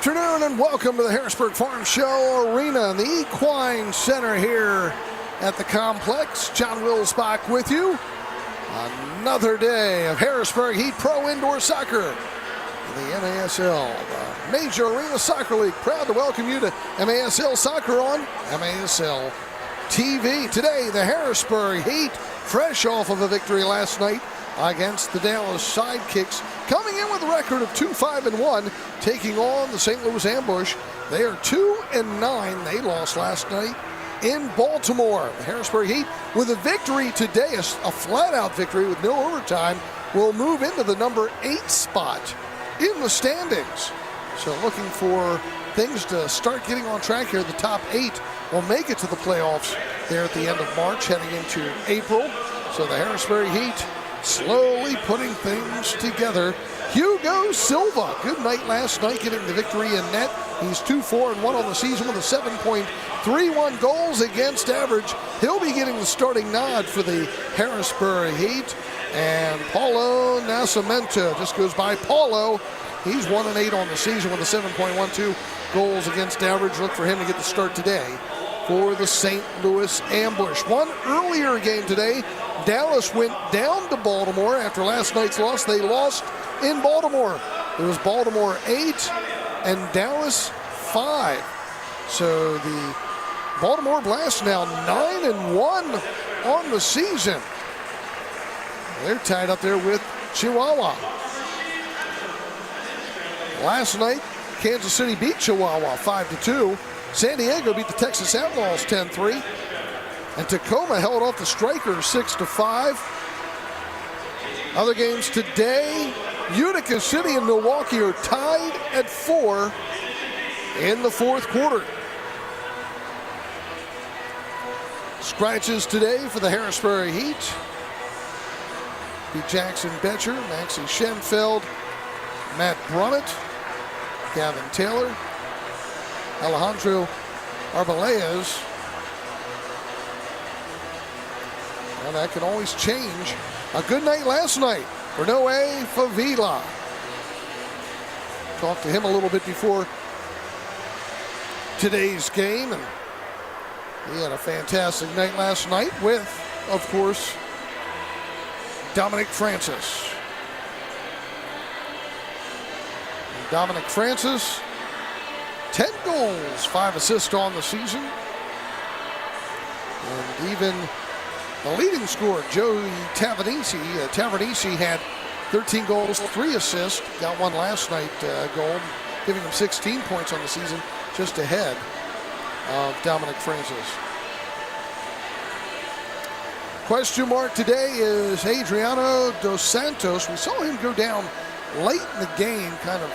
afternoon and welcome to the Harrisburg Farm Show Arena in the Equine Center here at the complex. John Wilsbach with you. Another day of Harrisburg Heat Pro Indoor Soccer. The MASL, the Major Arena Soccer League, proud to welcome you to MASL Soccer on MASL TV. Today, the Harrisburg Heat, fresh off of a victory last night against the Dallas Sidekicks, coming in with a record of 2-5-1, taking on the St. Louis Ambush. They are 2-9. They lost last night in Baltimore. The Harrisburg Heat, with a victory today, a flat-out victory with no overtime, will move into the number 8 spot in the standings. So looking for things to start getting on track here. The top 8 will make it to the playoffs there at the end of March, heading into April. So the Harrisburg Heat slowly putting things together. Hugo Silva, good night last night, getting the victory in net. He's 2-4-1 on the season with a 7.31 goals against average. He'll be getting the starting nod for the Harrisburg Heat. And Paulo Nascimento just goes by Paulo. He's 1-8 on the season with a 7.12 goals against average. Look for him to get the start today for the St. Louis Ambush. One earlier game today, Dallas went down to Baltimore after last night's loss. They lost in Baltimore. It was Baltimore 8 and Dallas 5. So the Baltimore Blast now 9-1 on the season. They're tied up there with Chihuahua. Last night, Kansas City beat Chihuahua 5-2. San Diego beat the Texas Outlaws 10-3. And Tacoma held off the Strikers 6-5. Other games today, Utica City and Milwaukee are tied at 4 in the fourth quarter. Scratches today for the Harrisburg Heat. Be Jackson Betcher, Maxie Schenfeld, Matt Brummett, Gavin Taylor, Alejandro Arbelayez. And that can always change. A good night last night for Noe Favila. Talked to him a little bit before today's game, and he had a fantastic night last night with, of course, Dominic Francis. And Dominic Francis, 10 goals, 5 assists on the season. And even the leading scorer, Joey Tavernisi. Tavernisi had 13 goals, 3 assists. Got one last night goal, giving him 16 points on the season, just ahead of Dominic Francis. Question mark today is Adriano Dos Santos. We saw him go down late in the game, kind of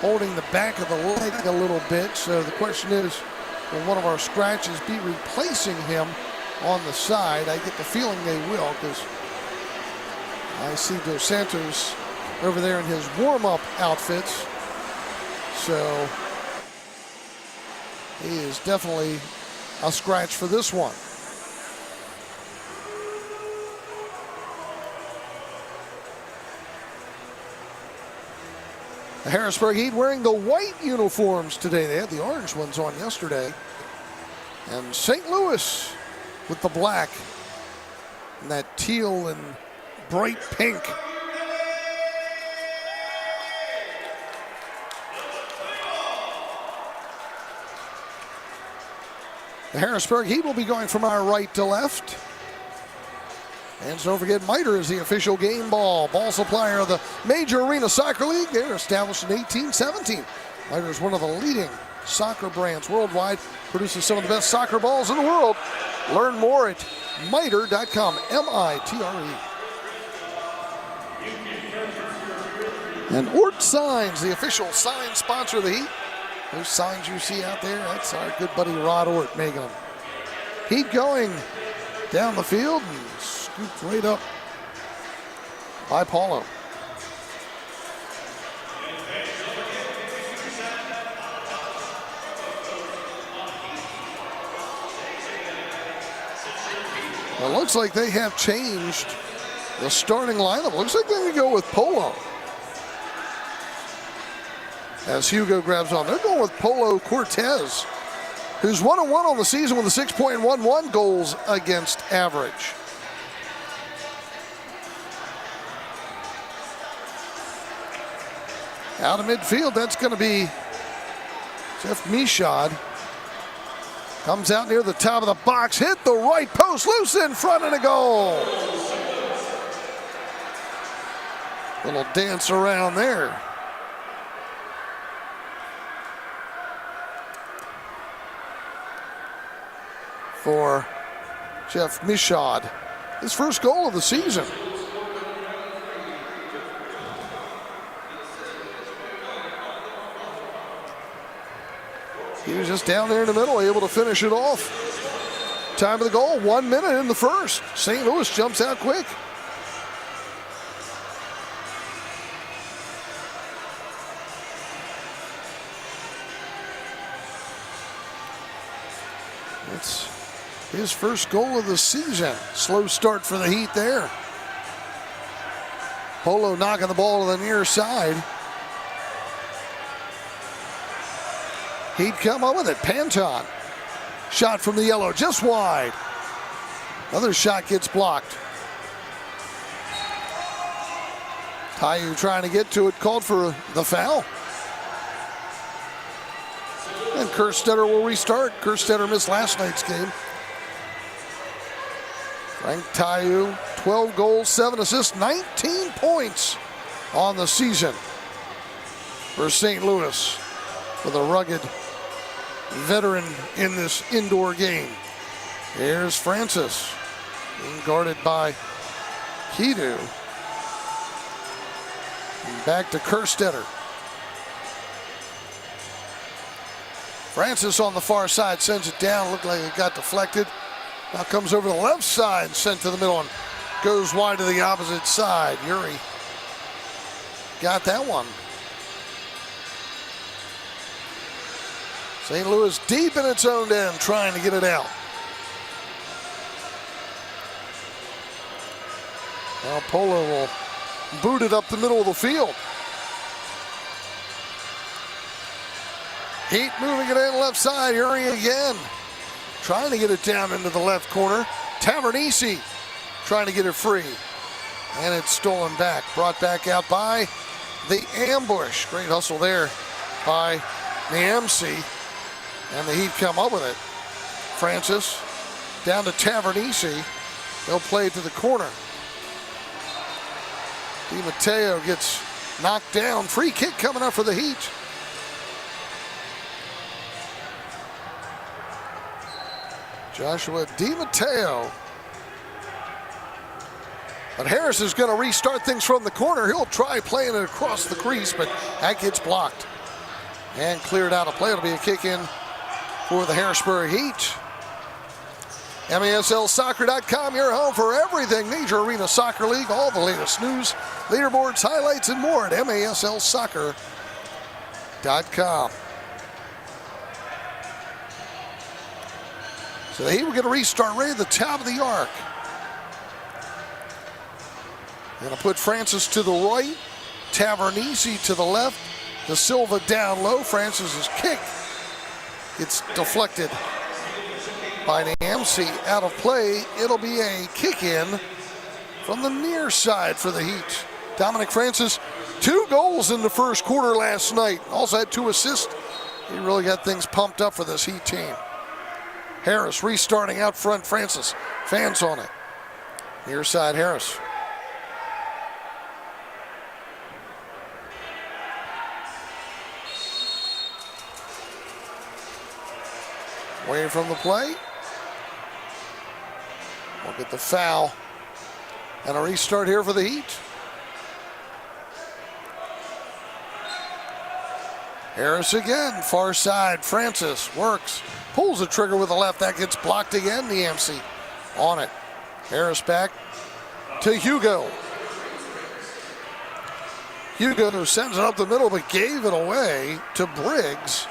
holding the back of the leg a little bit. So the question is, will one of our scratches be replacing him on the side? I get the feeling they will, because I see Dos Santos over there in his warm-up outfits. So he is definitely a scratch for this one. The Harrisburg Heat wearing the white uniforms today. They had the orange ones on yesterday. And St. Louis with the black and that teal and bright pink. The Harrisburg Heat will be going from our right to left. And don't forget, Miter is the official game ball supplier of the Major Arena Soccer League. They're established in 1817. Miter is one of the leading soccer brands worldwide, produces some of the best soccer balls in the world. Learn more at miter.com, M-I-T-R-E. And Ort Signs, the official sign sponsor of the Heat. Those signs you see out there, that's our good buddy Rod Ort making them. Heat going down the field and scooped right up by Paulo. Well, it looks like they have changed the starting lineup. Looks like they're going to go with Polo. as Hugo grabs on. They're going with Polo Cortez, who's 1-1 on the season with a 6.11 goals against average. Out of midfield, that's going to be Jeff Michaud. Comes out near the top of the box, hit the right post, loose in front and a goal. Little dance around there. For Jeff Michaud, his first goal of the season. He was just down there in the middle, able to finish it off. Time of the goal, 1 minute in the first. St. Louis jumps out quick. It's his first goal of the season. Slow start for the Heat there. Polo knocking the ball to the near side. He'd come up with it. Panton. Shot from the yellow, just wide. Another shot gets blocked. Tayu trying to get to it, called for the foul. And Kerstetter will restart. Kerstetter missed last night's game. Frank Tayu, 12 goals, 7 assists, 19 points on the season for St. Louis, with a rugged veteran in this indoor game. Here's Francis, being guarded by Kidu. And back to Kerstetter. Francis on the far side sends it down. Looked like it got deflected. Now comes over the left side, sent to the middle, and goes wide to the opposite side. Yuri got that one. St. Louis deep in its own end, trying to get it out. Now Polo will boot it up the middle of the field. Heat moving it in left side. Yuri again, trying to get it down into the left corner. Tavernisi trying to get it free. And it's stolen back. Brought back out by the ambush. Great hustle there by Niamsi. And the Heat come up with it. Francis down to Tavernisi. They'll play it to the corner. Di Matteo gets knocked down. Free kick coming up for the Heat. Joshua Di Matteo. But Harris is going to restart things from the corner. He'll try playing it across the crease, but that gets blocked. And cleared out of play. It'll be a kick in for the Harrisburg Heat. MASLsoccer.com, your home for everything Major Arena Soccer League. All the latest news, leaderboards, highlights, and more at MASLsoccer.com. So the Heat will get a restart right at the top of the arc. Going to put Francis to the right, Tavernisi to the left, De Silva down low. Francis's kick gets deflected by Niamsi, out of play. It'll be a kick in from the near side for the Heat. Dominic Francis, 2 goals in the first quarter last night. Also had 2 assists. He really got things pumped up for this Heat team. Harris restarting out front. Francis, fans on it. Near side Harris. Away from the play. We'll get the foul. And a restart here for the Heat. Harris again, far side. Francis works, pulls the trigger with the left. That gets blocked again. Niamsi on it. Harris back to Hugo. Hugo sends it up the middle, but gave it away to Briggs.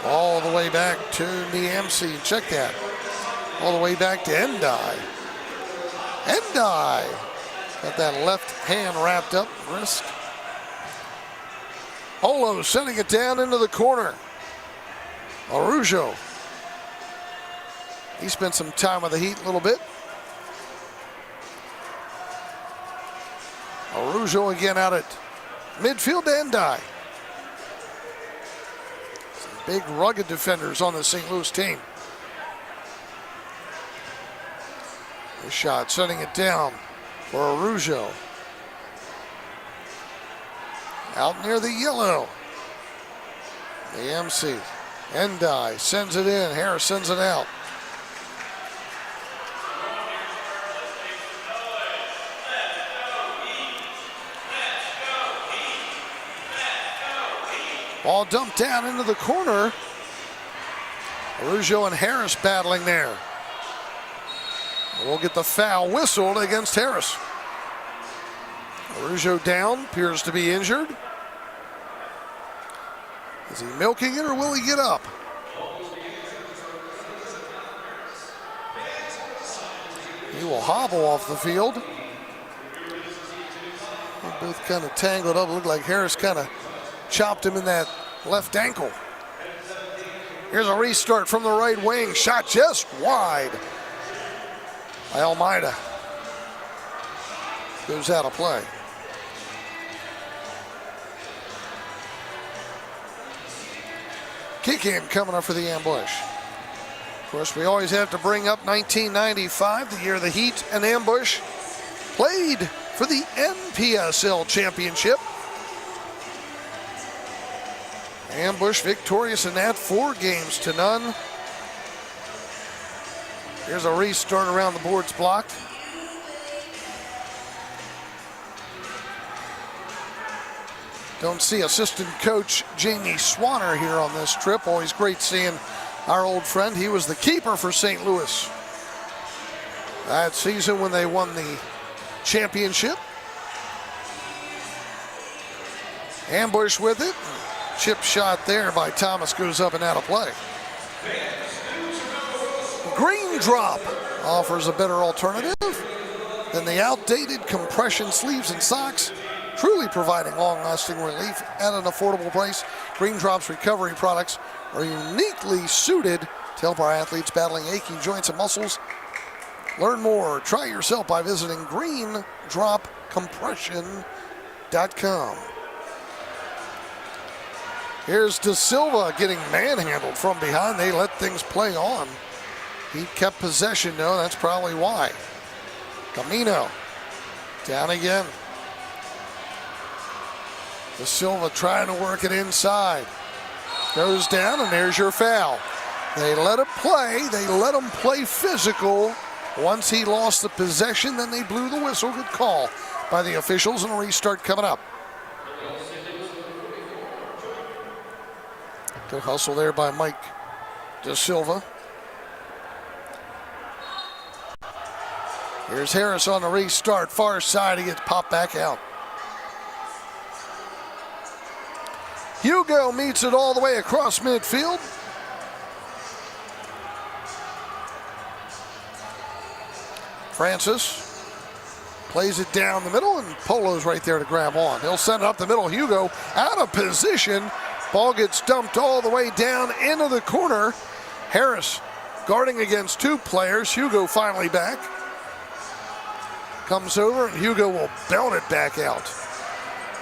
All the way back to Niamsi. Check that. All the way back to Endai. Endai got that left hand wrapped up, wrist. Olo sending it down into the corner. Araujo. He spent some time with the heat a little bit. Araujo again out at midfield to Endai. Some big rugged defenders on the St. Louis team. The shot sending it down for Araujo. Out near the yellow. The MC. Endai sends it in. Harris sends it out. Ball dumped down into the corner. Araujo and Harris battling there. We'll get the foul whistled against Harris. Araujo down, appears to be injured. Is he milking it or will he get up? He will hobble off the field. They're both kind of tangled up. Looked like Harris kind of chopped him in that left ankle. Here's a restart from the right wing. Shot just wide by Almeida. Goes out of play. Kick in coming up for the ambush. Of course, we always have to bring up 1995, the year the Heat and Ambush played for the NPSL Championship. Ambush victorious in that, 4-0. Here's a restart around the boards blocked. Don't see assistant coach Jamie Swanner here on this trip. Always great seeing our old friend. He was the keeper for St. Louis that season when they won the championship. Ambush with it. Chip shot there by Thomas goes up and out of play. Green drop offers a better alternative than the outdated compression sleeves and socks, truly providing long-lasting relief at an affordable price. Green Drop's recovery products are uniquely suited to help our athletes battling aching joints and muscles. Learn more, try yourself by visiting greendropcompression.com. Here's De Silva getting manhandled from behind. They let things play on. He kept possession, though. That's probably why. Camino down again. De Silva trying to work it inside. Goes down, and there's your foul. They let it play. They let him play physical. Once he lost the possession, then they blew the whistle. Good call by the officials, and a restart coming up. Good hustle there by Mike De Silva. Here's Harris on the restart. Far side, he gets popped back out. Hugo meets it all the way across midfield. Francis plays it down the middle, and Polo's right there to grab on. He'll send it up the middle. Hugo out of position. Ball gets dumped all the way down into the corner. Harris guarding against two players. Hugo finally back. Comes over, and Hugo will belt it back out.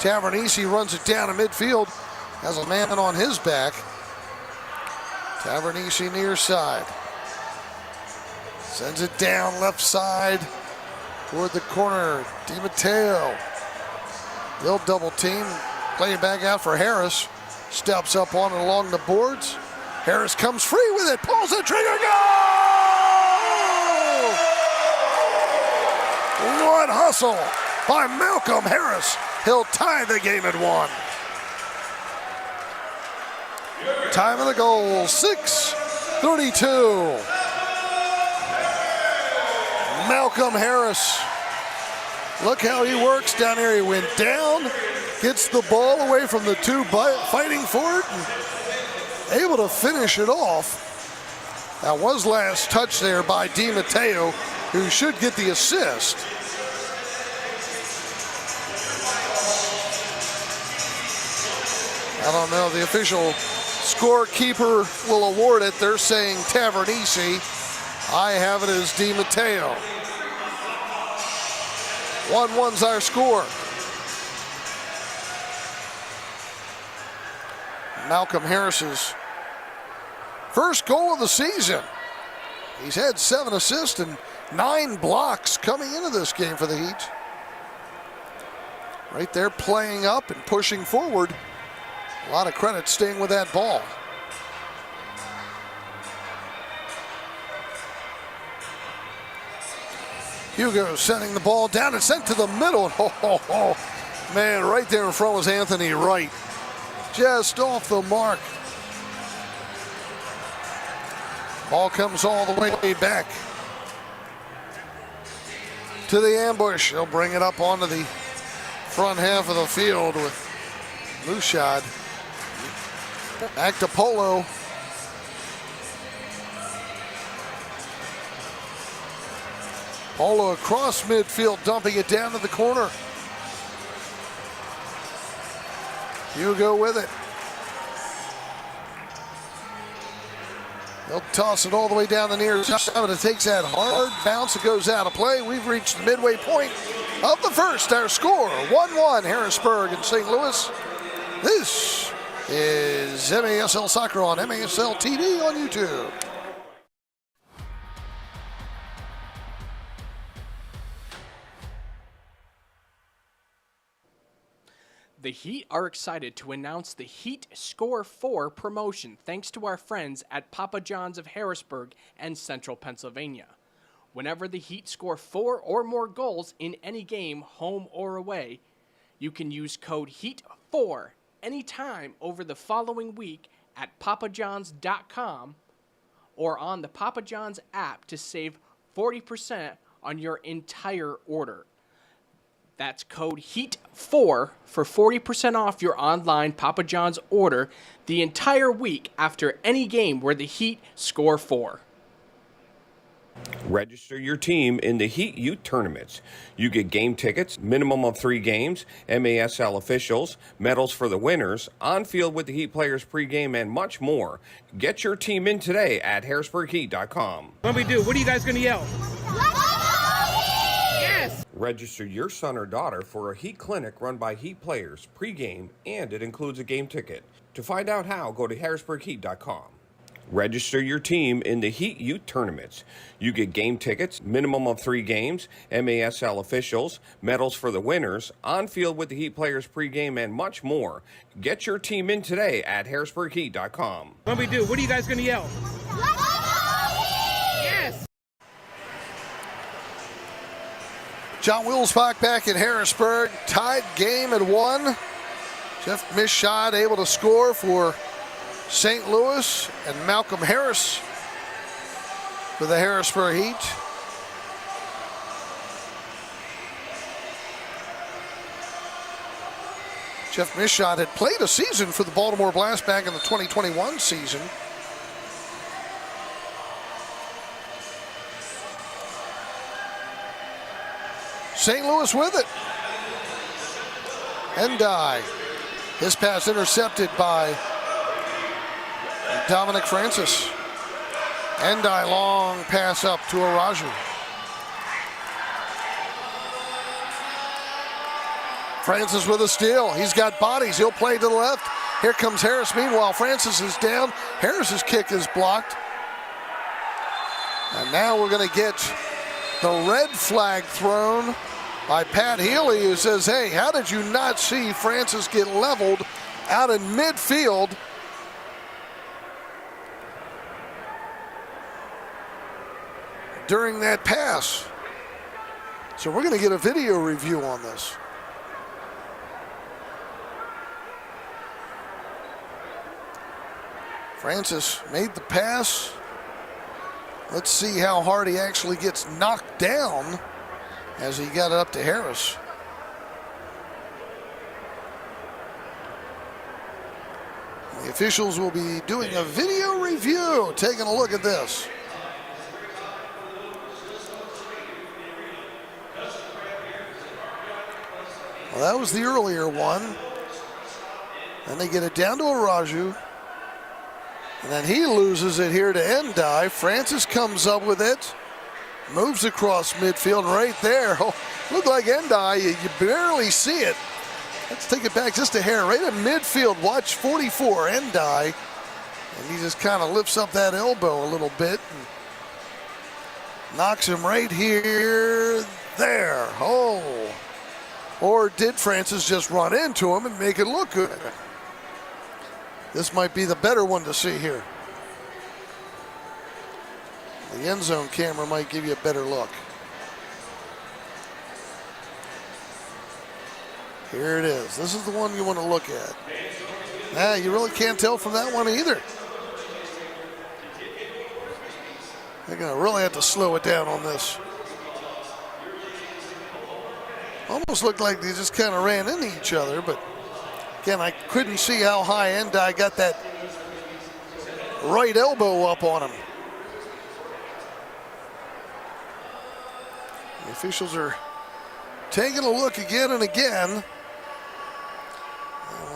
Tavernisi runs it down to midfield. Has a man on his back. Tavernisi near side. Sends it down left side toward the corner. Di Matteo. They'll double team. Play it back out for Harris. Steps up on it along the boards. Harris comes free with it. Pulls the trigger. Goal! What hustle by Malcolm Harris. He'll tie the game at 1. Time of the goal, 6:32. Malcolm Harris. Look how he works down there. He went down, gets the ball away from the two fighting for it, and able to finish it off. That was last touch there by Di Matteo. who should get the assist. I don't know. The official scorekeeper will award it. They're saying Tavernisi. I have it as Di Matteo. 1-1's our score. Malcolm Harris's first goal of the season. He's had 7 assists and 9 blocks coming into this game for the Heat. Right there playing up and pushing forward. A lot of credit staying with that ball. Hugo sending the ball down and sent to the middle. Oh, man, right there in front was Anthony Wright. Just off the mark. Ball comes all the way back to the ambush. He'll bring it up onto the front half of the field with Lushad. Back to Polo. Polo across midfield, dumping it down to the corner. Hugo with it. They'll toss it all the way down the near side, but it takes that hard bounce. It goes out of play. We've reached the midway point of the first. Our score, 1-1, Harrisburg and St. Louis. This is MASL Soccer on MASL TV on YouTube. The Heat are excited to announce the Heat Score 4 promotion thanks to our friends at Papa John's of Harrisburg and Central Pennsylvania. Whenever the Heat score 4 or more goals in any game, home or away, you can use code HEAT4 anytime over the following week at papajohns.com or on the Papa John's app to save 40% on your entire order. That's code HEAT4 for 40% off your online Papa John's order the entire week after any game where the Heat score 4. Register your team in the Heat Youth Tournaments. You get game tickets, minimum of 3 games, MASL officials, medals for the winners, on field with the Heat players pregame, and much more. Get your team in today at harrisburgheat.com. What we do? What are you guys going to yell? Register your son or daughter for a Heat clinic run by Heat players pregame, and it includes a game ticket. To find out how, go to harrisburgheat.com. Register your team in the Heat Youth Tournaments. You get game tickets, minimum of 3 games, MASL officials, medals for the winners, on field with the Heat players pregame, and much more. Get your team in today at harrisburgheat.com. What we do? What are you guys going to yell? John Wilsbach back in Harrisburg. Tied game at 1. Jeff Mischad able to score for St. Louis, and Malcolm Harris for the Harrisburg Heat. Jeff Mischad had played a season for the Baltimore Blast back in the 2021 season. St. Louis with it. Endai. His pass intercepted by Dominic Francis. Endai long pass up to Araju. Francis with a steal. He's got bodies. He'll play to the left. Here comes Harris. Meanwhile, Francis is down. Harris's kick is blocked. And now we're going to get the red flag thrown by Pat Healy, who says, hey, how did you not see Francis get leveled out in midfield? During that pass. So we're going to get a video review on this. Francis made the pass. Let's see how hard he actually gets knocked down as he got it up to Harris. The officials will be doing a video review, taking a look at this. Well, that was the earlier one. And they get it down to Araju. And then he loses it here to Endai. Francis comes up with it. Moves across midfield right there. Oh, looked like Endai. You barely see it. Let's take it back just a hair. Right at midfield. Watch 44, Endai. And he just kind of lifts up that elbow a little bit. And knocks him right here. There. Oh. Or did Francis just run into him and make it look good? This might be the better one to see here. The end zone camera might give you a better look. Here it is. This is the one you want to look at. You really can't tell from that one either. They're going to really have to slow it down on this. Almost looked like they just kind of ran into each other, but again, I couldn't see how high Endai got that right elbow up on him. The officials are taking a look again and again. And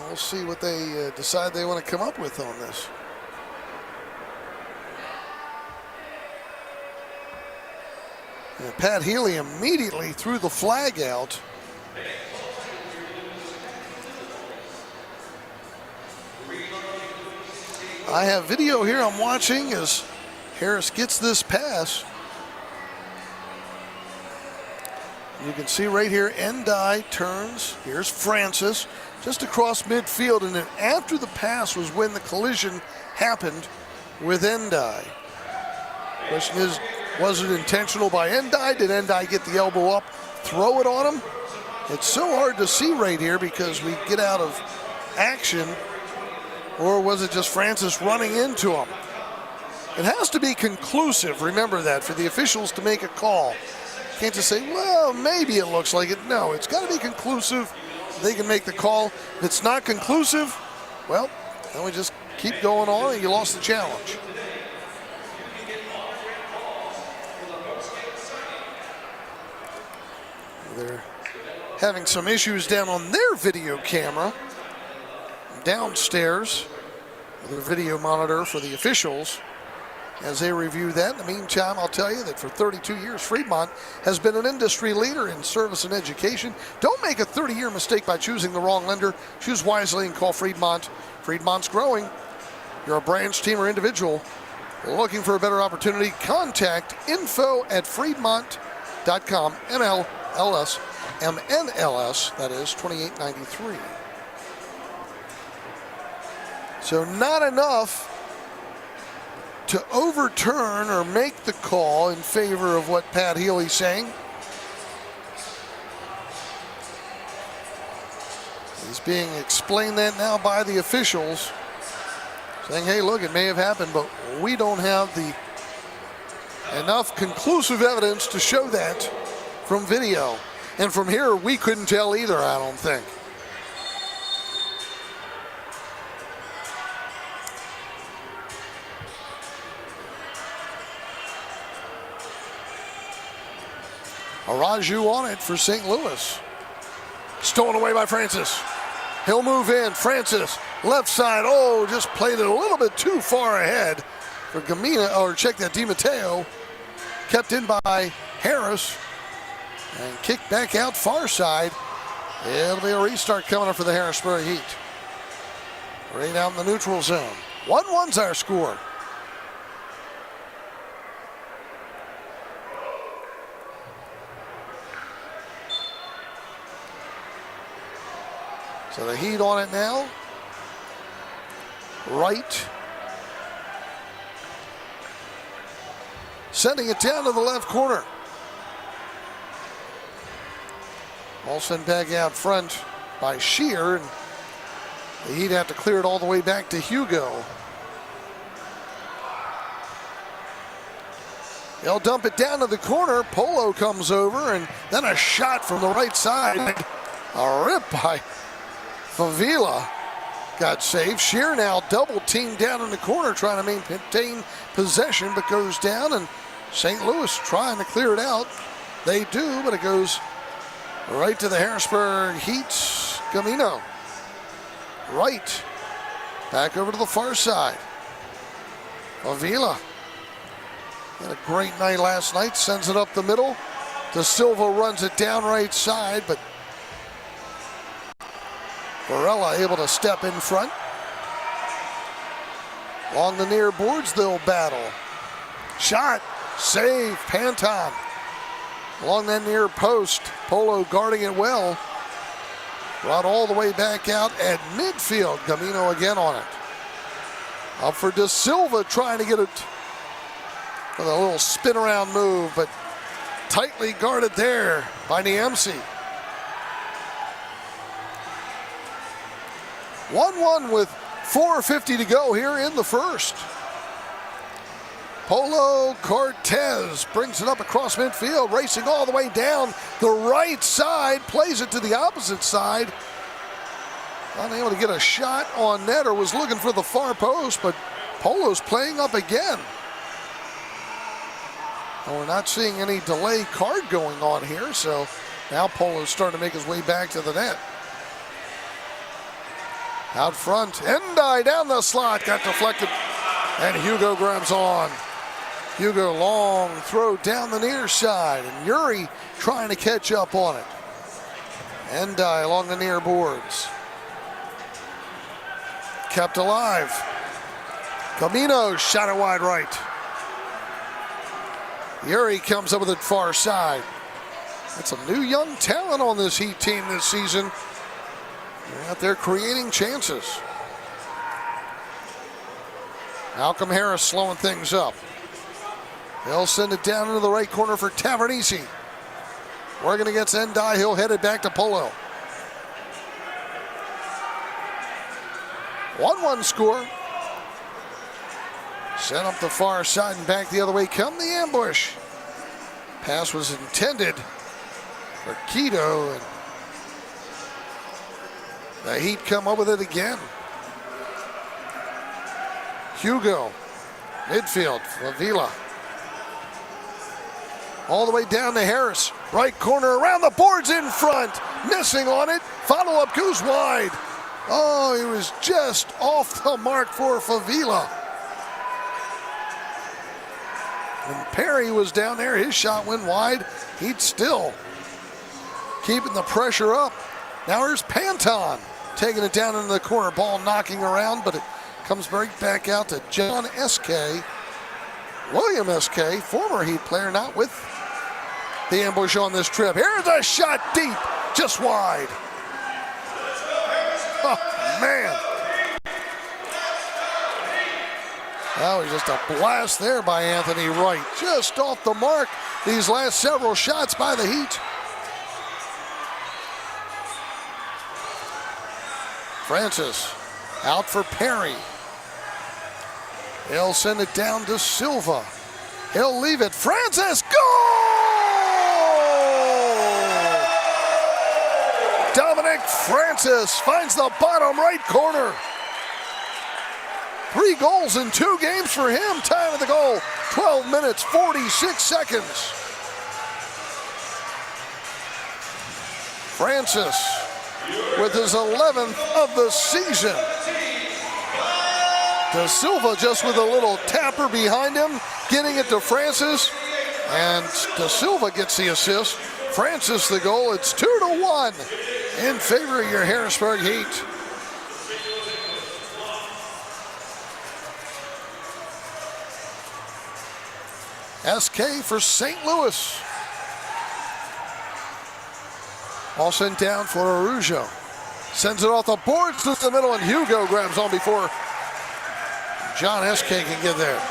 we'll see what they decide they want to come up with on this. And Pat Healy immediately threw the flag out. I have video here I'm watching as Harris gets this pass. You can see right here, Endai turns. Here's Francis just across midfield, and then after the pass was when the collision happened with Endai. Question is, was it intentional by Endai? Did Endai get the elbow up, throw it on him? It's so hard to see right here because we get out of action. Or was it just Francis running into him? It has to be conclusive, remember that, for the officials to make a call. Can't just say, well, maybe it looks like it. No, it's got to be conclusive. They can make the call. If it's not conclusive, well, then we just keep going on and you lost the challenge. They're having some issues down on their video camera downstairs, the video monitor for the officials as they review that. In the meantime, I'll tell you that for 32 years, Fremont has been an industry leader in service and education. Don't make a 30-year mistake by choosing the wrong lender. Choose wisely and call Fremont. Fremont's growing. You're a branch, team, or individual looking for a better opportunity, contact info@fremont.com, MNLS, that is 2893. So not enough to overturn or make the call in favor of what Pat Healy's saying. He's being explained that now by the officials, saying, hey, look, it may have happened, but we don't have the enough conclusive evidence to show that from video. And from here, we couldn't tell either, I don't think. Araju on it for St. Louis. Stolen away by Francis. He'll move in. Francis, left side. Oh, just played it a little bit too far ahead for Gamina, or check that, DiMatteo. Kept in by Harris. And kicked back out far side. It'll be a restart coming up for the Harrisburg Heat. Right out in the neutral zone. 1-1's our score. So the Heat on it now. Right. Sending it down to the left corner. Ball sent back out front by Shear. And the Heat have to clear it all the way back to Hugo. They'll dump it down to the corner. Polo comes over, and then a shot from the right side. A rip by Favila got saved. Shear now double teamed down in the corner trying to maintain possession, but goes down, and St. Louis trying to clear it out. They do, but it goes Right to the Harrisburg Heat. Gamino. Right. Back over to the far side. Avila. Had a great night last night. Sends it up the middle. De Silva runs it down right side, but Varela able to step in front. Along the near boards, they'll battle. Shot. Save. Panton. Along that near post. Polo guarding it well. Brought all the way back out at midfield. Gamino again on it. Up for De Silva trying to get it with a little spin around move, but tightly guarded there by Niemcy. 1-1 with 4:50 to go here in the first. Polo Cortez brings it up across midfield, racing all the way down the right side, plays it to the opposite side. Unable to get a shot on net, or was looking for the far post, but Polo's playing up again. And we're not seeing any delay card going on here, so now Polo's starting to make his way back to the net. Out front, Endai down the slot, got deflected, and Hugo grabs on. Hugo long throw down the near side, and Yuri trying to catch up on it. Endai along the near boards. Kept alive. Camino shot it wide right. Yuri comes up with it far side. That's a new young talent on this Heat team this season. They're out there creating chances. Malcolm Harris slowing things up. They'll send it down into the right corner for Tavernisi. Working against Endai, he'll head it back to Polo. 1-1 score. Set up the far side and back the other way. Come the ambush. Pass was intended for Quito, and the Heat come up with it again. Hugo, midfield, Avila. All the way down to Harris. Right corner, around the boards in front. Missing on it. Follow-up goes wide. Oh, he was just off the mark for Favila. When Perry was down there, his shot went wide. He'd still keeping the pressure up. Now here's Panton taking it down into the corner. Ball knocking around, but it comes right back out to John S.K. William S.K., former Heat player, not with the ambush on this trip. Here's a shot deep, just wide. Oh, man. That was just a blast there by Anthony Wright. Just off the mark, these last several shots by the Heat. Francis out for Perry. He'll send it down to Silva. He'll leave it. Francis, goal! Dominic Francis finds the bottom right corner. 3 goals in 2 games for him. Time of the goal, 12 minutes, 46 seconds. Francis with his 11th of the season. De Silva just with a little tapper behind him, getting it to Francis, and De Silva gets the assist. Francis the goal. It's 2-1 in favor of your Harrisburg Heat. SK for St. Louis. All sent down for Araujo. Sends it off the boards to the middle, and Hugo grabs on before John S.K. can get there.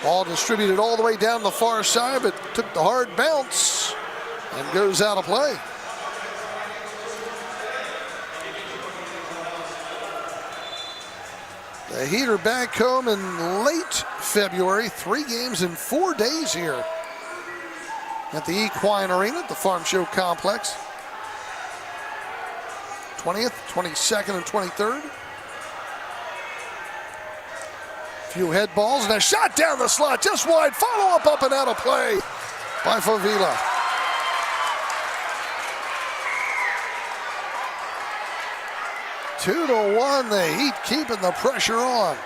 Ball distributed all the way down the far side, but took the hard bounce and goes out of play. The Heat are back home in late February. 3 games in 4 days here at the Equine Arena, the Farmshow complex. 20th, 22nd, and 23rd. Few head balls and a shot down the slot, just wide. Follow up and out of play by Favila. 2-1, the Heat keeping the pressure on.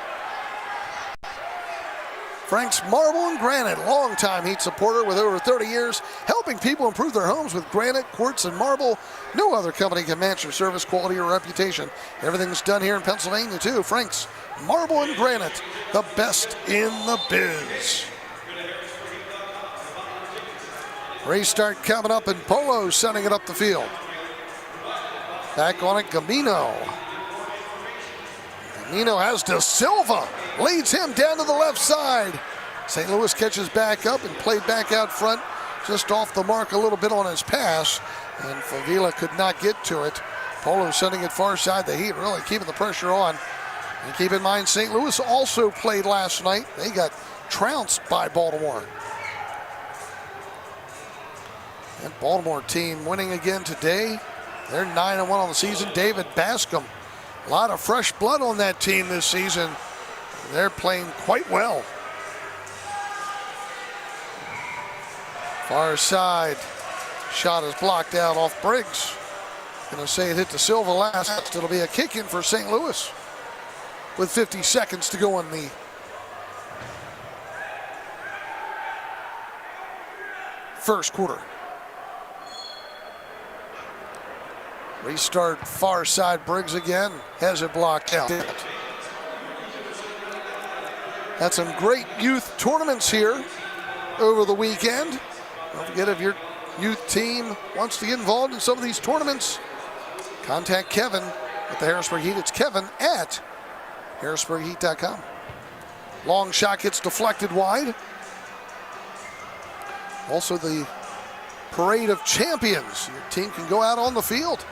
Frank's Marble and Granite, longtime Heat supporter with over 30 years, helping people improve their homes with granite, quartz, and marble. No other company can match your service, quality, or reputation. Everything's done here in Pennsylvania, too. Frank's Marble and Granite, the best in the biz. Restart coming up, and Polo sending it up the field. Back on it, Gamino. Gamino has De Silva. Leads him down to the left side. St. Louis catches back up and played back out front. Just off the mark a little bit on his pass. And Favila could not get to it. Polo sending it far side. The Heat really keeping the pressure on. And keep in mind, St. Louis also played last night. They got trounced by Baltimore. And Baltimore team winning again today. They're 9-1 on the season. David Bascom. A lot of fresh blood on that team this season. They're playing quite well. Far side. Shot is blocked out off Briggs. Gonna say it hit De Silva last. It'll be a kick in for St. Louis with 50 seconds to go in the first quarter. Restart far side. Briggs again. Has it blocked out. Had some great youth tournaments here over the weekend. Don't forget, if your youth team wants to get involved in some of these tournaments, contact Kevin at the Harrisburg Heat. It's Kevin at harrisburgheat.com. Long shot gets deflected wide. Also the parade of champions. Your team can go out on the field.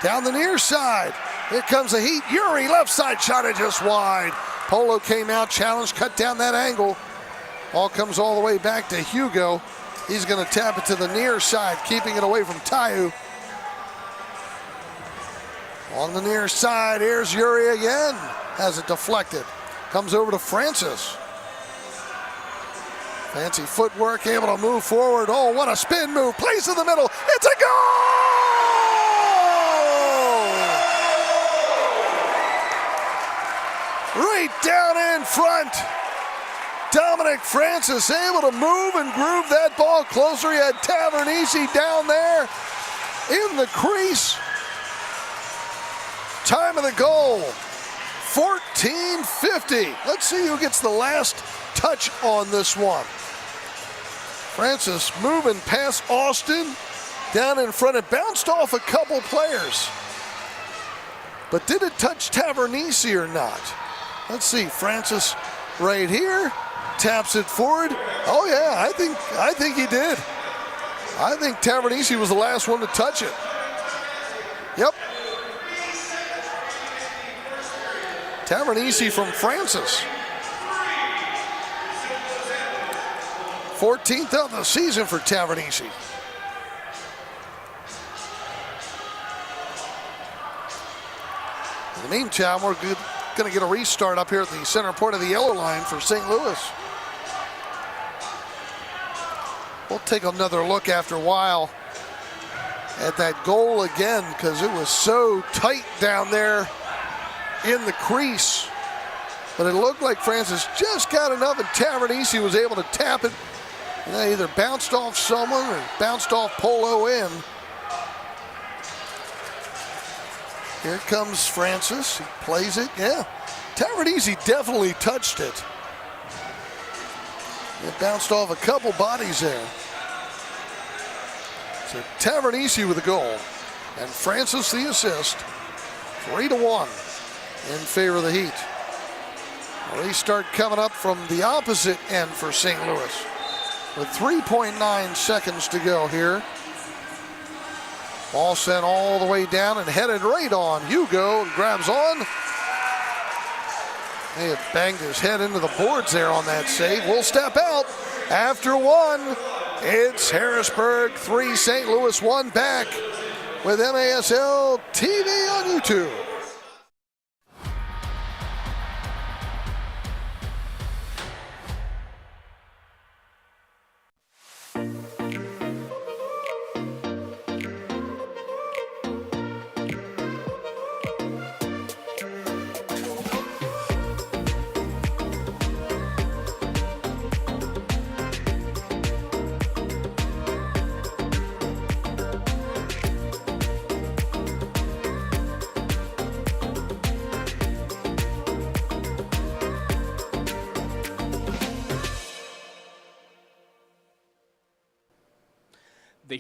Down the near side. Here comes the Heat. Yuri, left side shot it just wide. Polo came out, challenged, cut down that angle. Ball comes all the way back to Hugo. He's going to tap it to the near side, keeping it away from Tayu. On the near side, here's Yuri again. Has it deflected. Comes over to Francis. Fancy footwork, able to move forward. Oh, what a spin move. Place in the middle. It's a goal! Right down in front. Dominic Francis able to move and groove that ball closer. He had Tavernisi down there in the crease. Time of the goal, 14:50. Let's see who gets the last touch on this one. Francis moving past Austin, down in front. It bounced off a couple players. But did it touch Tavernisi or not? Let's see, Francis right here, taps it forward. Oh yeah, I think he did. I think Tavernisi was the last one to touch it. Yep. Tavernisi from Francis. 14th of the season for Tavernisi. In the meantime, we're going to get a restart up here at the center point of the yellow line for St. Louis. We'll take another look after a while at that goal again, because it was so tight down there in the crease. But it looked like Francis just got enough, and Tavernisi was able to tap it. And they either bounced off someone or bounced off Polo in. Here comes Francis. He plays it. Yeah. Tavernisi definitely touched it. It bounced off a couple bodies there. So Tavernisi with a goal. And Francis the assist. 3-1 in favor of the Heat. A restart coming up from the opposite end for St. Louis. With 3.9 seconds to go here. Ball sent all the way down and headed right on. Hugo grabs on. He had banged his head into the boards there on that save. We'll step out after one. It's Harrisburg 3, St. Louis 1 back with MASL TV on YouTube.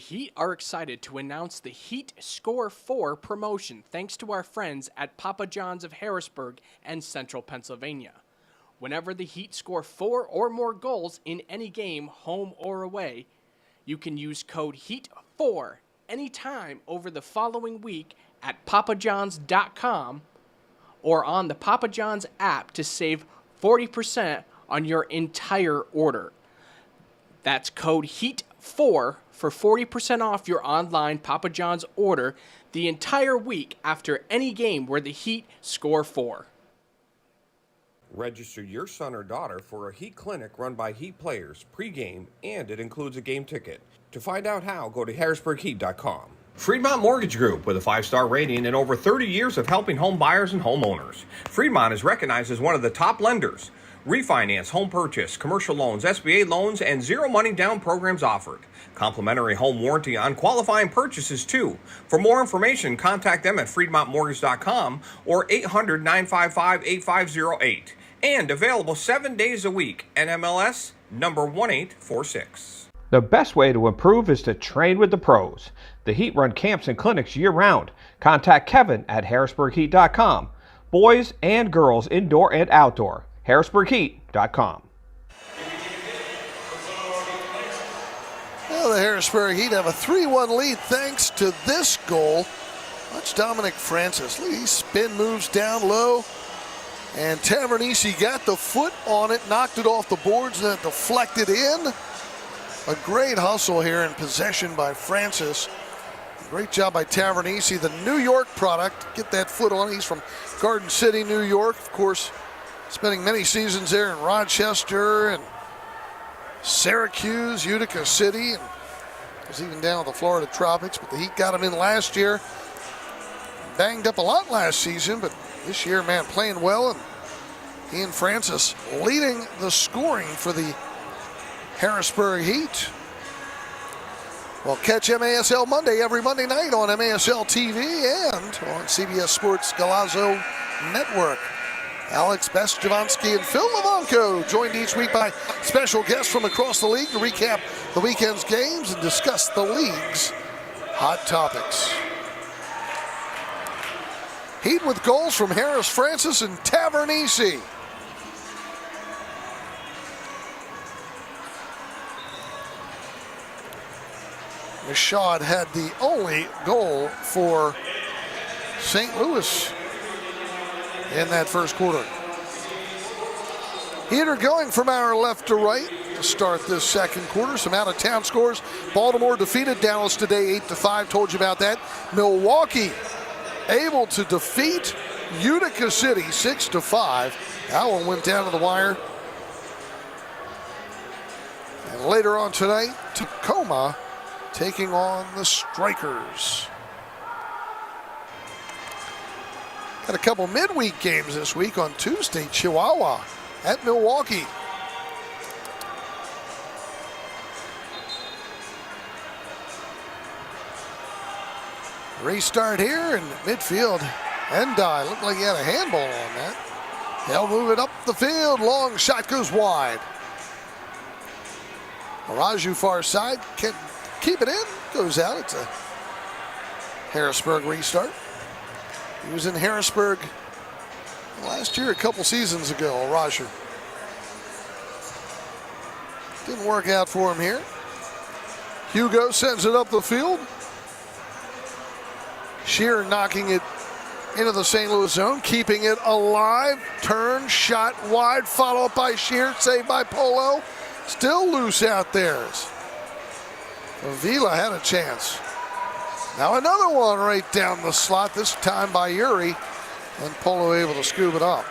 Heat are excited to announce the Heat Score 4 promotion thanks to our friends at Papa John's of Harrisburg and Central Pennsylvania. Whenever the Heat score 4 or more goals in any game, home or away, you can use code HEAT4 anytime over the following week at papajohns.com or on the Papa John's app to save 40% on your entire order. That's code HEAT4 for 40% off your online Papa John's order the entire week after any game where the Heat score 4. Register your son or daughter for a Heat clinic run by Heat players pregame, and it includes a game ticket. To find out how, go to harrisburgheat.com. Fremont Mortgage Group, with a 5-star rating and over 30 years of helping home buyers and homeowners. Fremont is recognized as one of the top lenders. Refinance, home purchase, commercial loans, SBA loans, and zero money down programs offered. Complimentary home warranty on qualifying purchases, too. For more information, contact them at fremontmortgage.com or 800-955-8508. And available 7 days a week. NMLS number 1846. The best way to improve is to train with the pros. The Heat run camps and clinics year-round. Contact Kevin at harrisburgheat.com. Boys and girls, indoor and outdoor. harrisburgheat.com. Well, the Harrisburg Heat have a 3-1 lead thanks to this goal. Watch Dominic Francis. He spin moves down low. And Tavernisi got the foot on it, knocked it off the boards, and then it deflected in. A great hustle here in possession by Francis. Great job by Tavernisi, the New York product. Get that foot on. He's from Garden City, New York. Of course, spending many seasons there in Rochester and Syracuse, Utica City, and was even down at the Florida Tropics. But the Heat got him in last year. Banged up a lot last season, but this year, man, playing well. And he and Francis leading the scoring for the Harrisburg Heat. Well, catch MASL Monday every Monday night on MASL TV and on CBS Sports Galazzo Network. Alex Bestjavansky and Phil Levanko joined each week by special guests from across the league to recap the weekend's games and discuss the league's hot topics. Heat with goals from Harris, Francis, and Tavernisi. Rashad had the only goal for St. Louis in that first quarter. Heat are going from our left to right to start this second quarter. Some out-of-town scores. Baltimore defeated Dallas today 8-5. Told you about that. Milwaukee able to defeat Utica City 6-5. That one went down to the wire. And later on tonight, Tacoma taking on the Strikers. Got a couple midweek games this week. On Tuesday, Chihuahua at Milwaukee. Restart here in midfield. Endai looked like he had a handball on that. They'll move it up the field. Long shot goes wide. Raju far side. Can't keep it in. Goes out. It's a Harrisburg restart. He was in Harrisburg last year, a couple seasons ago, Raju. Didn't work out for him here. Hugo sends it up the field. Shearer knocking it into the St. Louis zone, keeping it alive. Turn, shot wide, follow up by Shearer, saved by Polo. Still loose out there. Avila had a chance. Now another one right down the slot, this time by Yuri, and Polo able to scoop it up.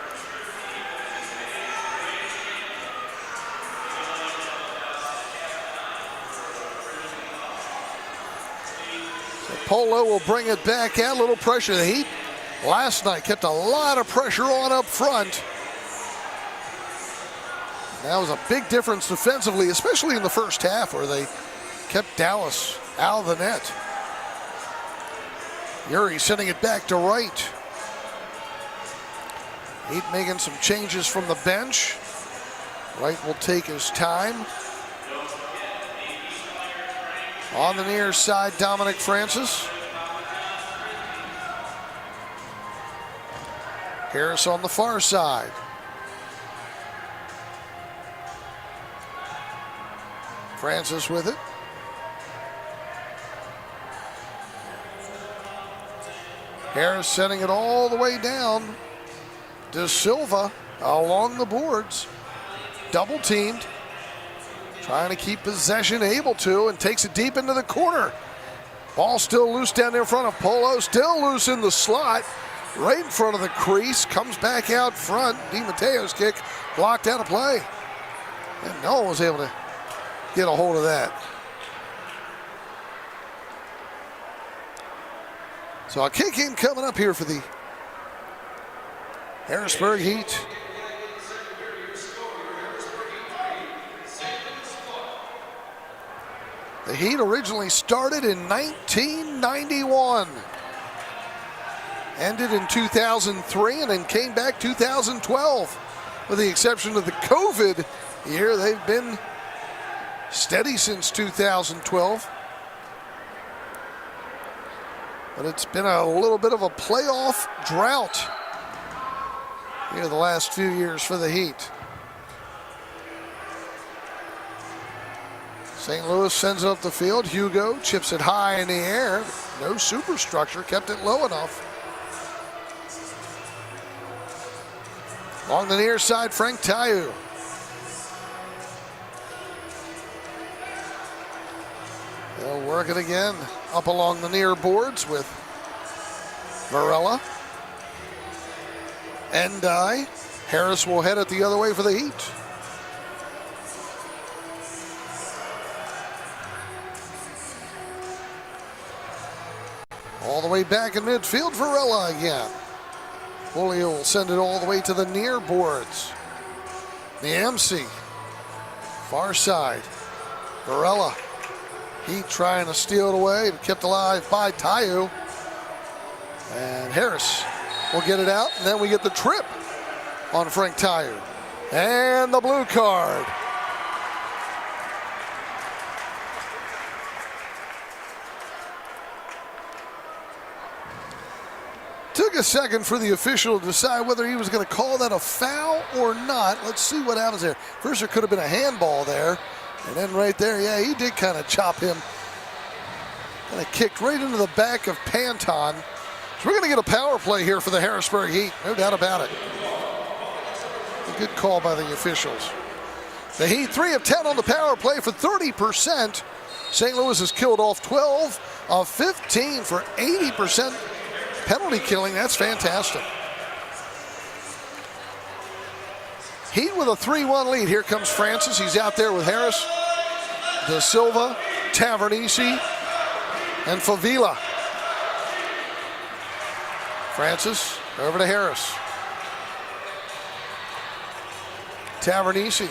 So Polo will bring it back out. A little pressure. The Heat last night kept a lot of pressure on up front. That was a big difference defensively, especially in the first half where they kept Dallas out of the net. Yuri sending it back to right. Heat making some changes from the bench. Wright will take his time. On the near side, Dominic Francis. Harris on the far side. Francis with it. Harris sending it all the way down. De Silva along the boards. Double teamed. Trying to keep possession, able to, and takes it deep into the corner. Ball still loose down there in front of Polo. Still loose in the slot. Right in front of the crease. Comes back out front. Di Matteo's kick blocked out of play. And no one was able to get a hold of that. So a kick in coming up here for the Harrisburg Heat. The Heat originally started in 1991. Ended in 2003 and then came back 2012. With the exception of the COVID year, they've been steady since 2012. But it's been a little bit of a playoff drought here the last few years for the Heat. St. Louis sends it up the field. Hugo chips it high in the air. No superstructure, kept it low enough. Along the near side, Frank Tayu. They'll work it again up along the near boards with Varela. Endai. Harris will head it the other way for the Heat. All the way back in midfield, Varela again. Julio will send it all the way to the near boards. The MC, far side. Varela, Heat trying to steal it away, but kept alive by Tayu. And Harris will get it out, and then we get the trip on Frank Tayu. And the blue card. Took a second for the official to decide whether he was going to call that a foul or not. Let's see what happens there. First, there could have been a handball there. And then right there, yeah, he did kind of chop him. And it kicked right into the back of Panton. So we're going to get a power play here for the Harrisburg Heat. No doubt about it. A good call by the officials. The Heat 3 of 10 on the power play for 30%. St. Louis has killed off 12 of 15 for 80%. Penalty killing, that's fantastic. Heat with a 3-1 lead. Here comes Francis. He's out there with Harris, De Silva, Tavernisi, and Favila. Francis over to Harris. Tavernisi.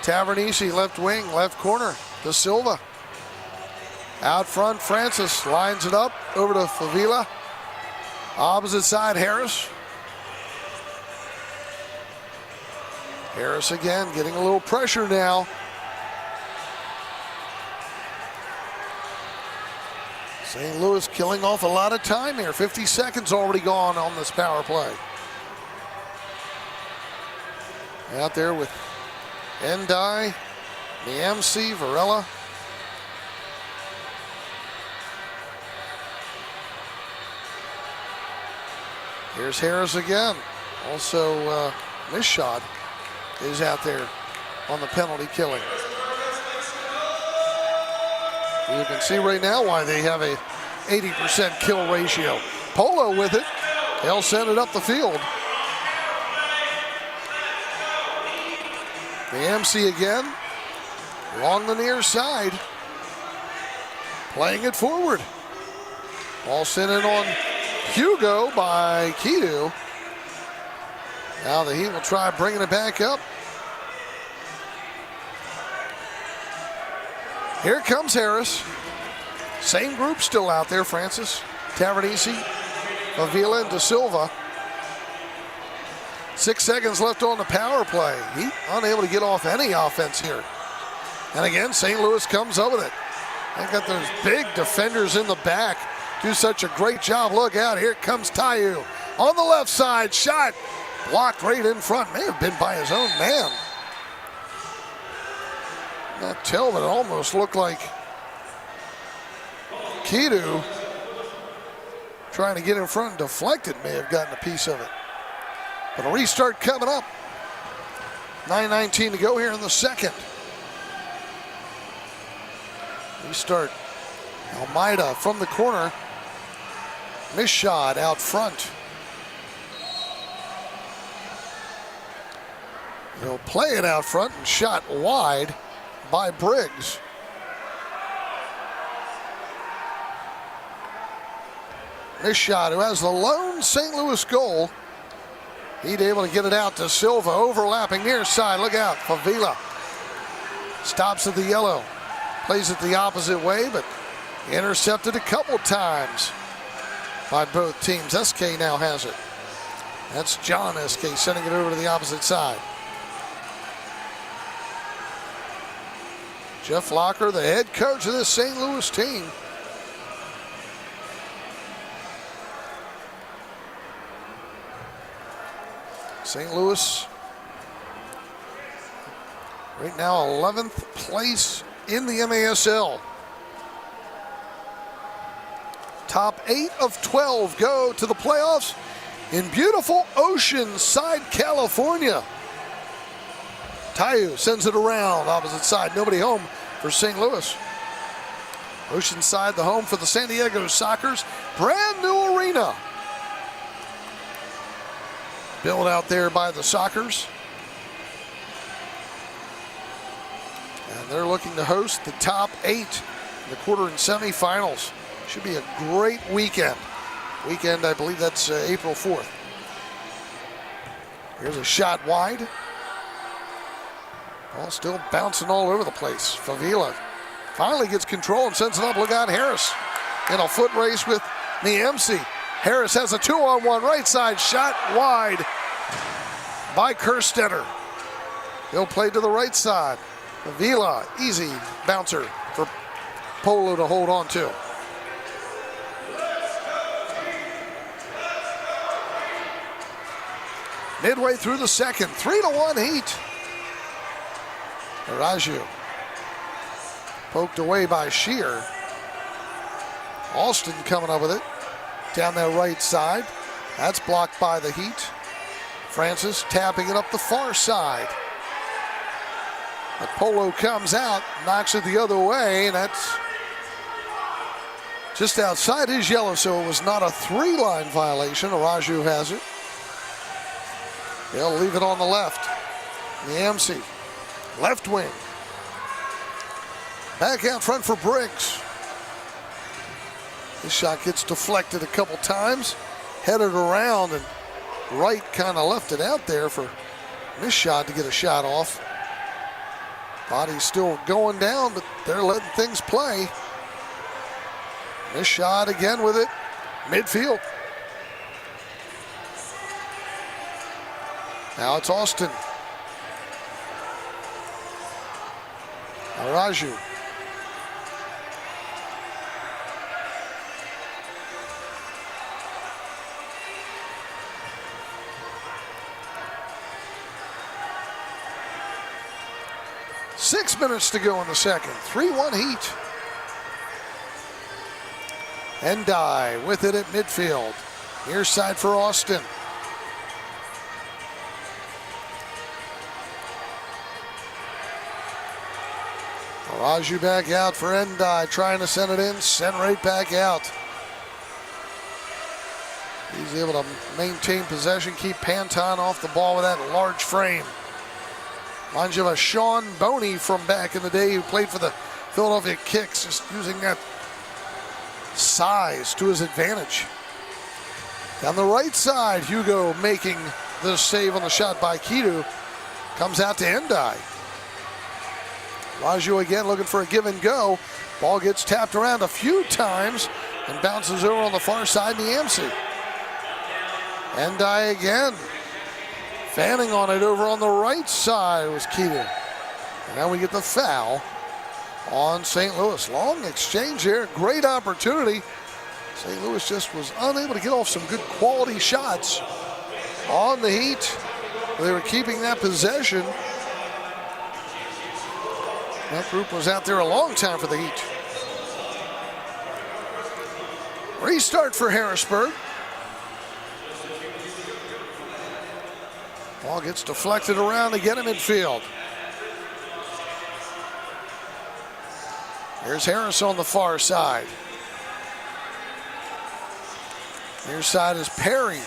Tavernisi, left wing, left corner. De Silva. Out front, Francis lines it up over to Favila. Opposite side, Harris. Harris again getting a little pressure now. St. Louis killing off a lot of time here. 50 seconds already gone on this power play. Out there with Endai, the MC, Varela. Here's Harris again. Also, Mishad is out there on the penalty killing. You can see right now why they have a 80% kill ratio. Polo with it. They'll send it up the field. The MC again. Along the near side. Playing it forward. Ball sent in on Hugo by Kidu. Now the Heat will try bringing it back up. Here comes Harris. Same group still out there. Francis, Tavernisi, Avila, and De Silva. 6 seconds left on the power play. Heat unable to get off any offense here. And again, St. Louis comes up with it. They've got those big defenders in the back. Do such a great job. Look out, here comes Tayu. On the left side, shot. Blocked right in front. May have been by his own man. Not tell, but it almost looked like Kidu trying to get in front and deflected may have gotten a piece of it. But a restart coming up. 9:19 to go here in the second. Restart. Almeida from the corner. Missed shot out front. He'll play it out front and shot wide by Briggs. Missed shot, who has the lone St. Louis goal. He'd able to get it out to Silva, overlapping near side. Look out, Favila stops at the yellow. Plays it the opposite way, but intercepted a couple times by both teams. SK now has it. That's John SK sending it over to the opposite side. Jeff Locker, the head coach of this St. Louis team. St. Louis right now 11th place in the MASL. Top 8 of 12 go to the playoffs in beautiful Oceanside, California. Tayu sends it around, opposite side. Nobody home for St. Louis. Oceanside, the home for the San Diego Sockers. Brand new arena. Built out there by the Sockers. And they're looking to host the top 8 in the quarter and semifinals. Should be a great weekend. I believe that's April 4th. Here's a shot wide. Ball still bouncing all over the place. Favila finally gets control and sends it up. Look out, Harris in a foot race with Niemcy. Harris has a 2-on-1 right side shot wide by Kerstetter. He'll play to the right side. Favila, easy bouncer for Polo to hold on to. Midway through the second, 3-1 Heat. Araju poked away by Shear. Alston coming up with it down that right side. That's blocked by the Heat. Francis tapping it up the far side. But Polo comes out, knocks it the other way, and that's just outside his yellow, so it was not a 3-line violation. Araju has it. They'll leave it on the left. Niemcy, left wing. Back out front for Briggs. This shot gets deflected a couple times. Headed around and Wright kind of left it out there for this shot to get a shot off. Body's still going down, but they're letting things play. This shot again with it. Midfield. Now it's Austin. Araju. Six minutes to go in the second. 3-1 Heat. Endai with it at midfield. Near side for Austin. Araju back out for Endai, trying to send it in, sent right back out. He's able to maintain possession, keep Panton off the ball with that large frame. Reminds you of a Sean Boney from back in the day who played for the Philadelphia Kicks, just using that size to his advantage. Down the right side, Hugo making the save on the shot by Kidu. Comes out to Endai. Raju again looking for a give and go. Ball gets tapped around a few times and bounces over on the far side in the MC. Endai again. Fanning on it over on the right side was Keaton. And now we get the foul on St. Louis. Long exchange here. Great opportunity. St. Louis just was unable to get off some good quality shots on the Heat. They were keeping that possession. That group was out there a long time for the Heat. Restart for Harrisburg. Ball gets deflected around to get to midfield. Here's Harris on the far side. Near side is Perry.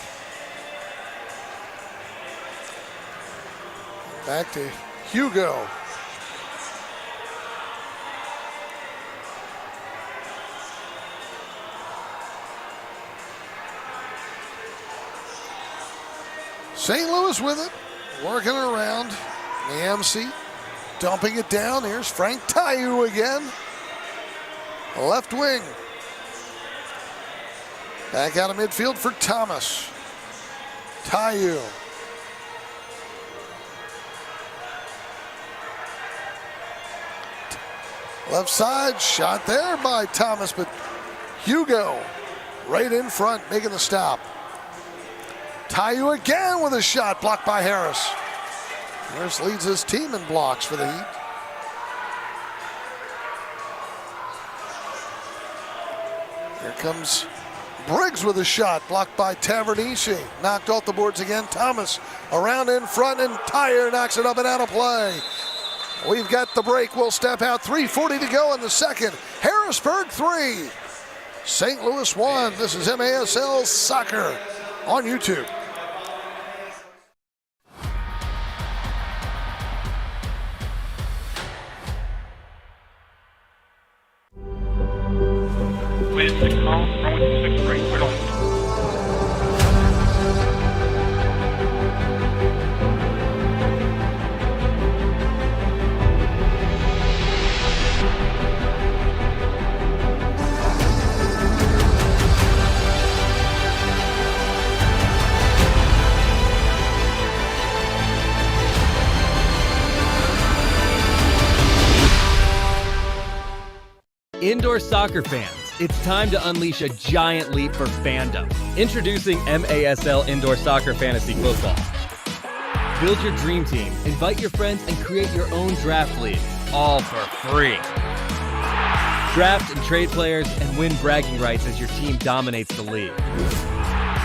Back to Hugo. St. Louis with it, working around. The MC dumping it down. Here's Frank Tayu again. Left wing. Back out of midfield for Thomas. Tayu. Left side, shot there by Thomas, but Hugo right in front, making the stop. Tayu again with a shot, blocked by Harris. Harris leads his team in blocks for the Heat. Here comes Briggs with a shot, blocked by Tavernese. Knocked off the boards again. Thomas around in front, and Tayu knocks it up and out of play. We've got the break. We'll step out. 3:40 to go in the second. Harrisburg 3, St. Louis 1. This is MASL Soccer on YouTube. With 6 calls, runway 26 break, we're on. Indoor soccer fans, it's time to unleash a giant leap for fandom. Introducing MASL Indoor Soccer Fantasy Football. Build your dream team, invite your friends, and create your own draft league, all for free. Draft and trade players and win bragging rights as your team dominates the league.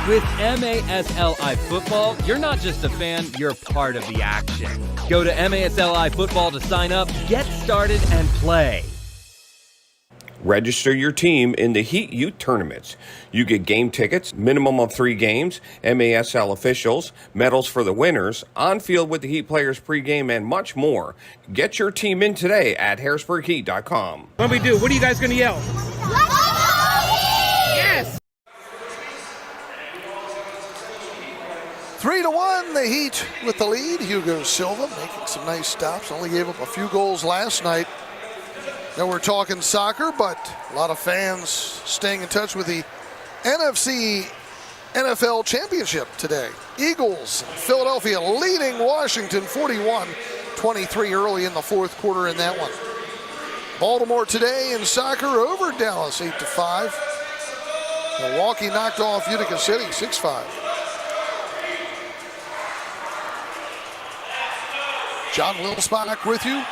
With MASLI Football, you're not just a fan, you're part of the action. Go to MASLI Football to sign up, get started, and play. Register your team in the Heat Youth Tournaments. You get game tickets, minimum of 3 games, MASL officials, medals for the winners, on-field with the Heat players pregame, and much more. Get your team in today at harrisburgheat.com. What we do? What are you guys going to yell? Yes! 3-1, the Heat with the lead. Hugo Silva making some nice stops. Only gave up a few goals last night. Now we're talking soccer, but a lot of fans staying in touch with the NFC NFL Championship today. Eagles, Philadelphia leading Washington 41-23 early in the fourth quarter in that one. Baltimore today in soccer over Dallas 8-5. Milwaukee knocked off Utica City 6-5. John Wilsbach with you.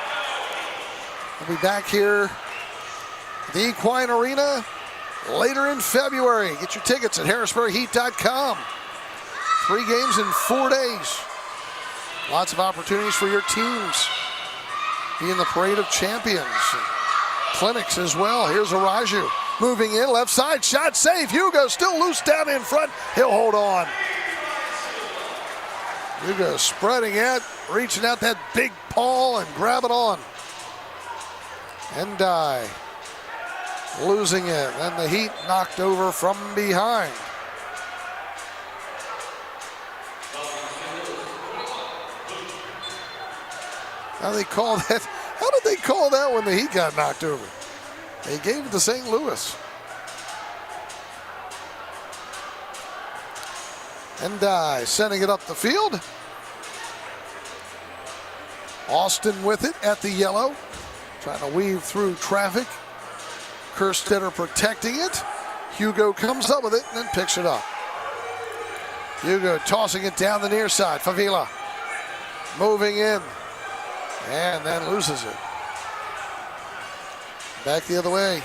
We'll be back here at the Equine Arena later in February. Get your tickets at harrisburgheat.com. 3 games in 4 days. Lots of opportunities for your teams. Be in the parade of champions. Clinics as well. Here's Araju moving in, left side, shot safe. Hugo still loose down in front. He'll hold on. Hugo spreading it, reaching out that big paw and grab it on. And losing it. And the Heat knocked over from behind. How did they call that? How did they call that when the Heat got knocked over? They gave it to St. Louis. And sending it up the field. Austin with it at the yellow. Trying to weave through traffic. Kerstetter protecting it. Hugo comes up with it and then picks it up. Hugo tossing it down the near side. Favila moving in and then loses it. Back the other way.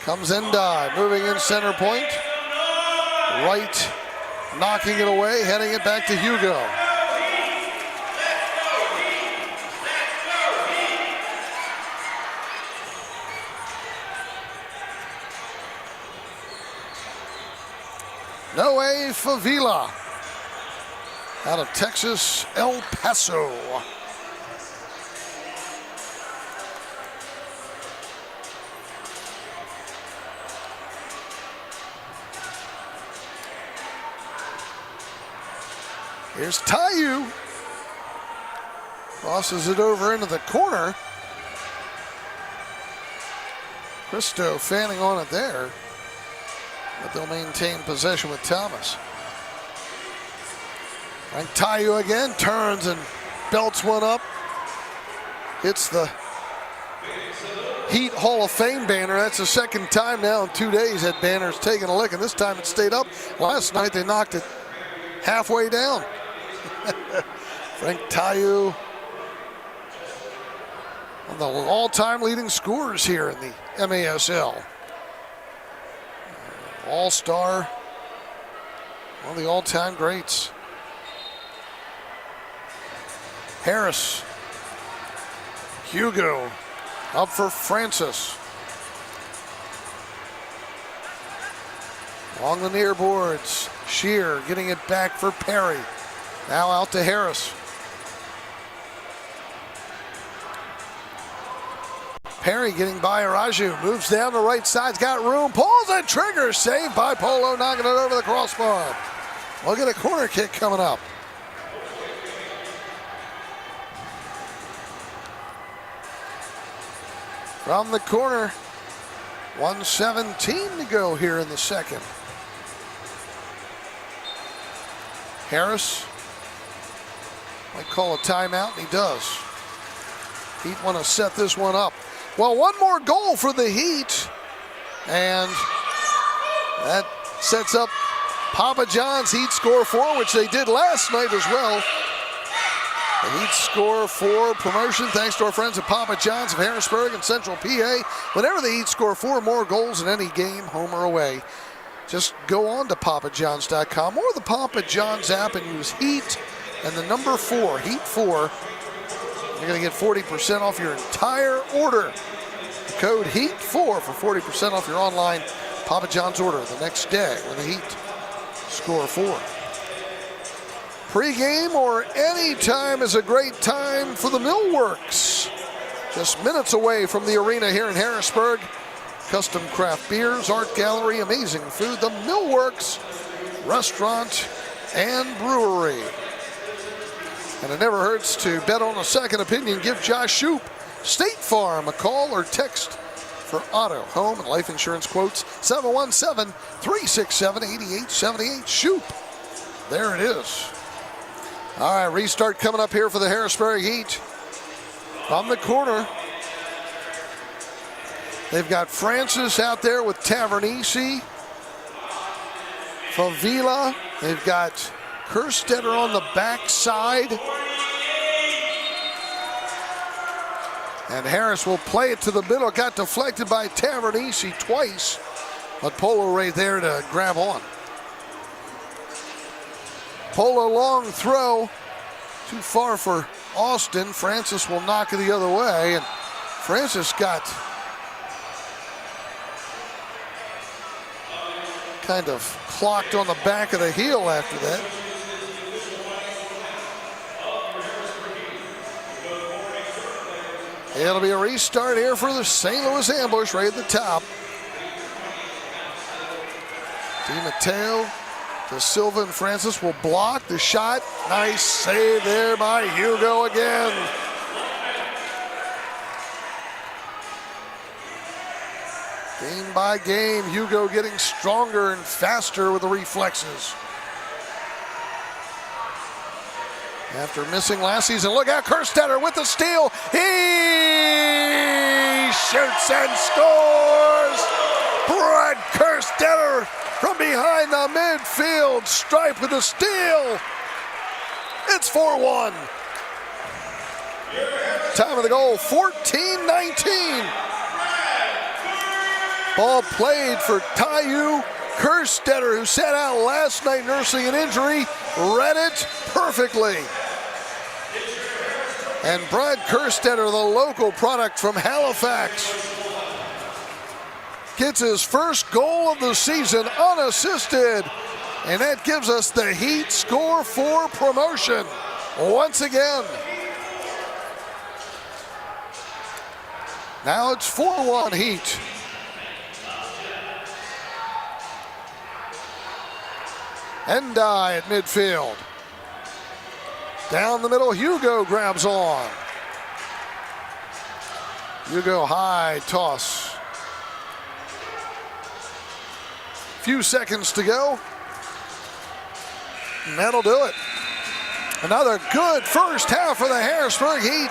Comes Endai, moving in center point. Right, knocking it away, heading it back to Hugo. Noe Favila out of Texas, El Paso. Here's Tayu. Crosses it over into the corner. Cristo fanning on it there. But they'll maintain possession with Thomas. And Tayu again turns and belts one up. Hits the Heat Hall of Fame banner. That's the second time now in 2 days that banner's taken a lick, and this time it stayed up. Last night they knocked it halfway down. Frank Tayu, one of the all-time leading scorers here in the MASL. All-star, one of the all-time greats. Harris, Hugo, up for Francis. Along the near boards, Shear getting it back for Perry. Now out to Harris. Perry getting by Araju, moves down the right side's got room, pulls the trigger, saved by Polo, knocking it over the crossbar. We'll get a corner kick coming up. From the corner, 1:17 to go here in the second. Harris might call a timeout, and he does. Heat want to set this one up. Well, one more goal for the Heat, and that sets up Papa John's Heat score 4, which they did last night as well. The Heat score 4 promotion thanks to our friends at Papa John's of Harrisburg and Central PA. Whenever the Heat score 4 more goals in any game, home or away, just go on to papajohns.com or the Papa John's app and use Heat and the number 4, Heat 4. You're going to get 40% off your entire order. The code HEAT4 for 40% off your online Papa John's order the next day when the Heat score 4. Pre-game or any time is a great time for the Millworks. Just minutes away from the arena here in Harrisburg. Custom craft beers, art gallery, amazing food. The Millworks Restaurant and Brewery. And it never hurts to bet on a second opinion. Give Josh Shoup, State Farm, a call or text for auto, home, and life insurance quotes. 717-367-8878. Shoup. There it is. All right, restart coming up here for the Harrisburg Heat. From the corner, they've got Francis out there with Tavernisi. Favila. They've got Kerstetter on the backside. And Harris will play it to the middle. Got deflected by Tavernisi twice. But Polo right there to grab on. Polo long throw. Too far for Austin. Francis will knock it the other way. And Francis got kind of clocked on the back of the heel after that. It'll be a restart here for the St. Louis ambush right at the top. DiMatteo to Silva, and Francis will block the shot. Nice save there by Hugo again. Game by game, Hugo getting stronger and faster with the reflexes. After missing last season, look out, Kerstetter with the steal. He shoots and scores. Brad Kerstetter from behind the midfield stripe with a steal. It's 4-1. Time of the goal, 14-19. Ball played for Taiyu. Kerstetter, who sat out last night nursing an injury, read it perfectly. And Brad Kerstetter, the local product from Halifax, gets his first goal of the season unassisted. And that gives us the Heat score 4 promotion once again. Now it's 4-1 Heat. Endai at midfield. Down the middle, Hugo grabs on. Hugo high toss. Few seconds to go. And that'll do it. Another good first half for the Harrisburg Heat.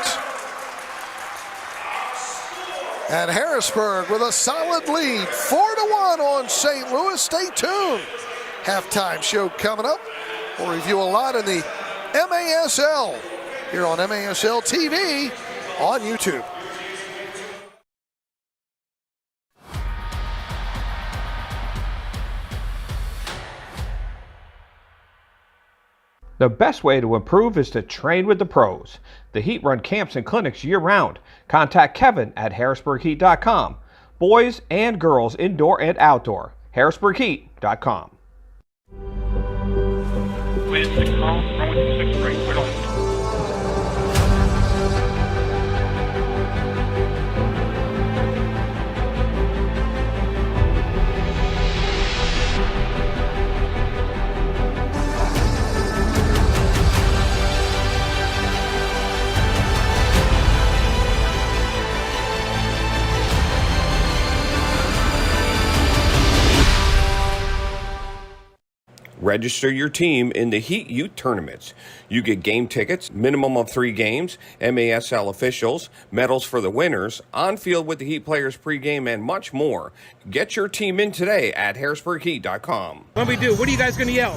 And Harrisburg with a solid lead, 4-1 on St. Louis. Stay tuned. Halftime show coming up. We'll review a lot in the MASL here on MASL TV on YouTube. The best way to improve is to train with the pros. The Heat run camps and clinics year-round. Contact Kevin at harrisburgheat.com. Boys and girls indoor and outdoor. harrisburgheat.com. With 6 calls, runway 26 right, cleared on. Register your team in the Heat Youth Tournaments. You get game tickets, minimum of 3 games, MASL officials, medals for the winners, on field with the Heat players pregame, and much more. Get your team in today at harrisburgheat.com. What do we do? What are you guys going to yell?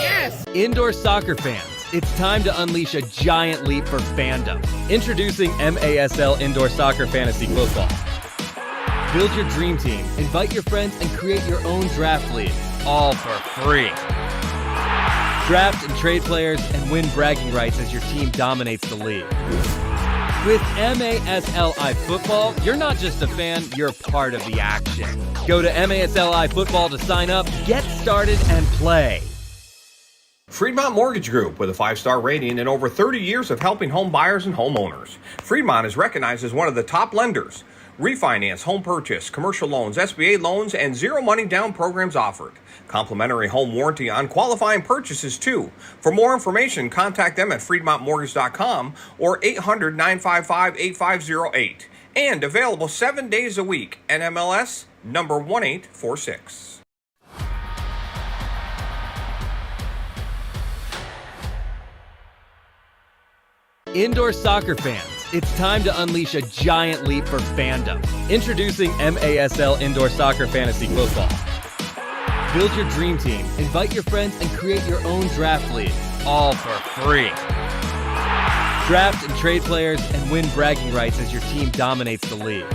Yes! Indoor soccer fans, it's time to unleash a giant leap for fandom. Introducing MASL Indoor Soccer Fantasy Football. Build your dream team, invite your friends, and create your own draft league, all for free. Draft and trade players and win bragging rights as your team dominates the league. With MASLI Football, you're not just a fan, you're part of the action. Go to MASLI Football to sign up, get started, and play. Fremont Mortgage Group, with a 5-star rating and over 30 years of helping home buyers and homeowners. Fremont is recognized as one of the top lenders. Refinance, home purchase, commercial loans, SBA loans, and zero money down programs offered. Complimentary home warranty on qualifying purchases, too. For more information, contact them at fremontmortgage.com or 800-955-8508. And available 7 days a week. NMLS number 1846. Indoor soccer fans, it's time to unleash a giant leap for fandom. Introducing MASL Indoor Soccer Fantasy Football. Build your dream team, invite your friends, and create your own draft league, all for free. Draft and trade players and win bragging rights as your team dominates the league.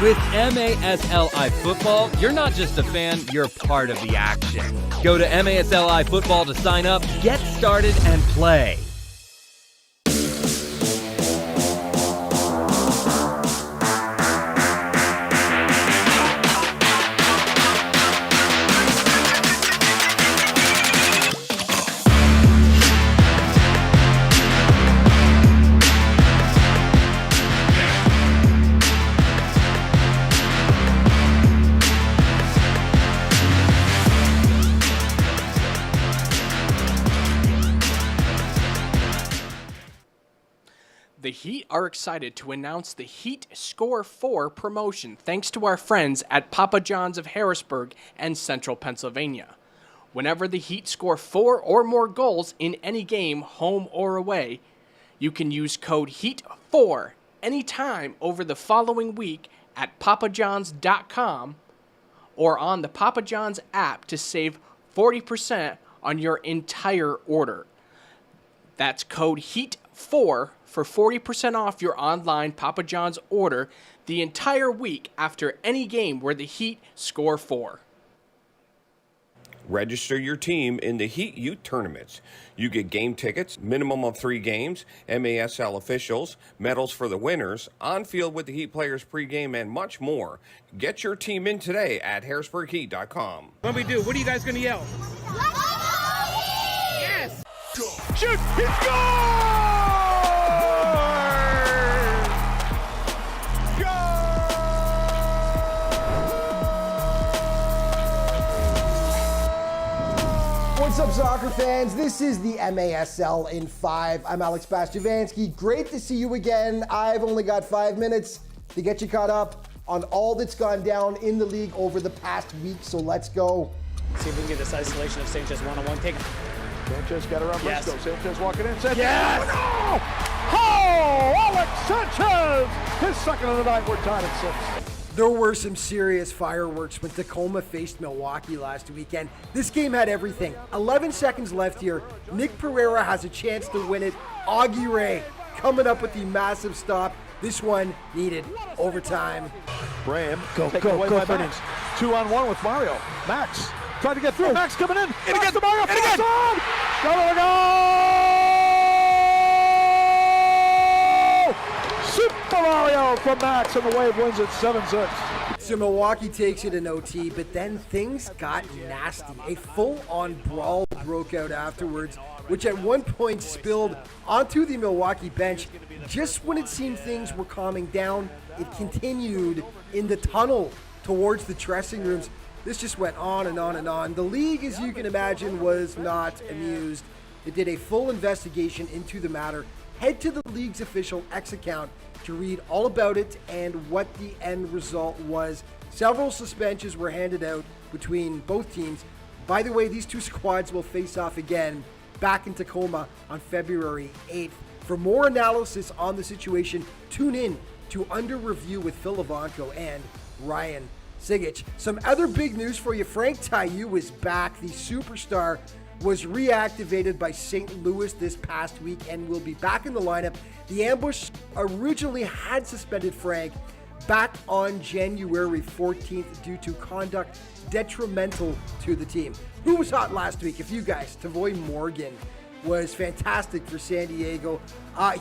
With MASLI Football, you're not just a fan, you're part of the action. Go to MASLI Football to sign up, get started, and play. The Heat are excited to announce the Heat Score 4 promotion thanks to our friends at Papa John's of Harrisburg and Central Pennsylvania. Whenever the Heat score 4 or more goals in any game, home or away, you can use code HEAT4 anytime over the following week at papajohns.com or on the Papa John's app to save 40% on your entire order. That's code HEAT4 for 40% off your online Papa John's order the entire week after any game where the Heat score 4. Register your team in the Heat Youth tournaments. You get game tickets, minimum of 3 games, MASL officials, medals for the winners, on field with the Heat players pregame, and much more. Get your team in today at harrisburgheat.com. What we do? What are you guys gonna yell? Yes! Shoot! He scores! What's up, soccer fans? This is the MASL in 5. I'm Alex Bastiavansky. Great to see you again. I've only got 5 minutes to get you caught up on all that's gone down in the league over the past week, so let's go. See if we can get this isolation of Sanchez one-on-one taken. Sanchez got around. Yes. Let's go. Sanchez walking in. Sanchez. Yes! Oh! Alex Sanchez! His second of the night. We're tied at 6. There were some serious fireworks when Tacoma faced Milwaukee last weekend. This game had everything. 11 seconds left here. Nick Pereira has a chance to win it. Augie Ray coming up with the massive stop. This one needed overtime. Braham Go, taken go, away go, by Fernandes. Max. 2-on-1 with Mario. Max trying to get through. Max coming in. And again, Mario. And again. Go, Super Mario from Max, and the Wave wins it 7-6. So Milwaukee takes it in OT, but then things got nasty. A full-on brawl broke out afterwards, which at one point spilled onto the Milwaukee bench. Just when it seemed things were calming down, it continued in the tunnel towards the dressing rooms. This just went on and on and on. The league, as you can imagine, was not amused. It did a full investigation into the matter. Head to the league's official X account to read all about it and what the end result was. Several suspensions were handed out between both teams. By the way, these two squads will face off again back in Tacoma on February 8th. For more analysis on the situation, tune in to Under Review with Phil Ivanko and Ryan Sigich. Some other big news for you. Frank Taillou is back. The superstar was reactivated by St. Louis this past week and will be back in the lineup. The Ambush originally had suspended Frank back on January 14th due to conduct detrimental to the team. Who was hot last week? A few guys. Tavoy Morgan was fantastic for San Diego.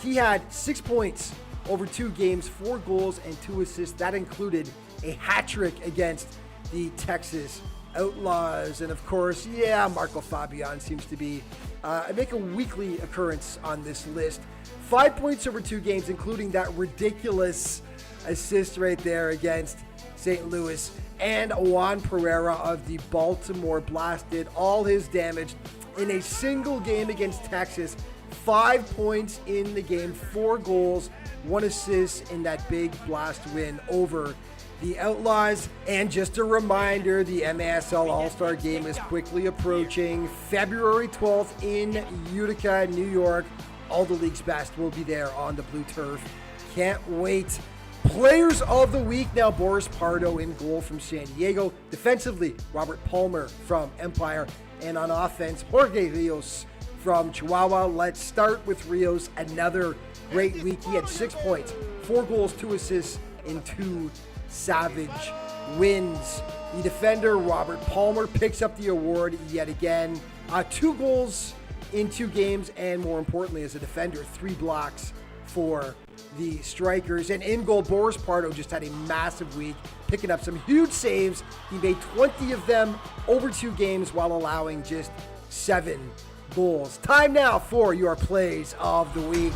He had 6 points over 2 games, 4 goals and 2 assists. That included a hat trick against the Texas Outlaws. And of course, Marco Fabian seems to be make a weekly occurrence on this list. 5 points over 2 games, including that ridiculous assist right there against St. Louis. And Juan Pereira of the Baltimore Blast did all his damage in a single game against Texas. 5 points in the game, 4 goals, 1 assist in that big Blast win over the Outlaws. And just a reminder, the MASL All-Star Game is quickly approaching. February 12th in Utica, New York. All the league's best will be there on the blue turf. Can't wait. Players of the week now, Boris Pardo in goal from San Diego. Defensively, Robert Palmer from Empire. And on offense, Jorge Rios from Chihuahua. Let's start with Rios. Another great week. He had 6 points, 4 goals, 2 assists in 2 savage wins. The defender, Robert Palmer, picks up the award yet again. 2 goals in 2 games, and more importantly, as a defender, 3 blocks for the Strikers. And in goal, Boris Pardo just had a massive week, picking up some huge saves. He made 20 of them over 2 games while allowing just 7 goals. Time now for your plays of the week.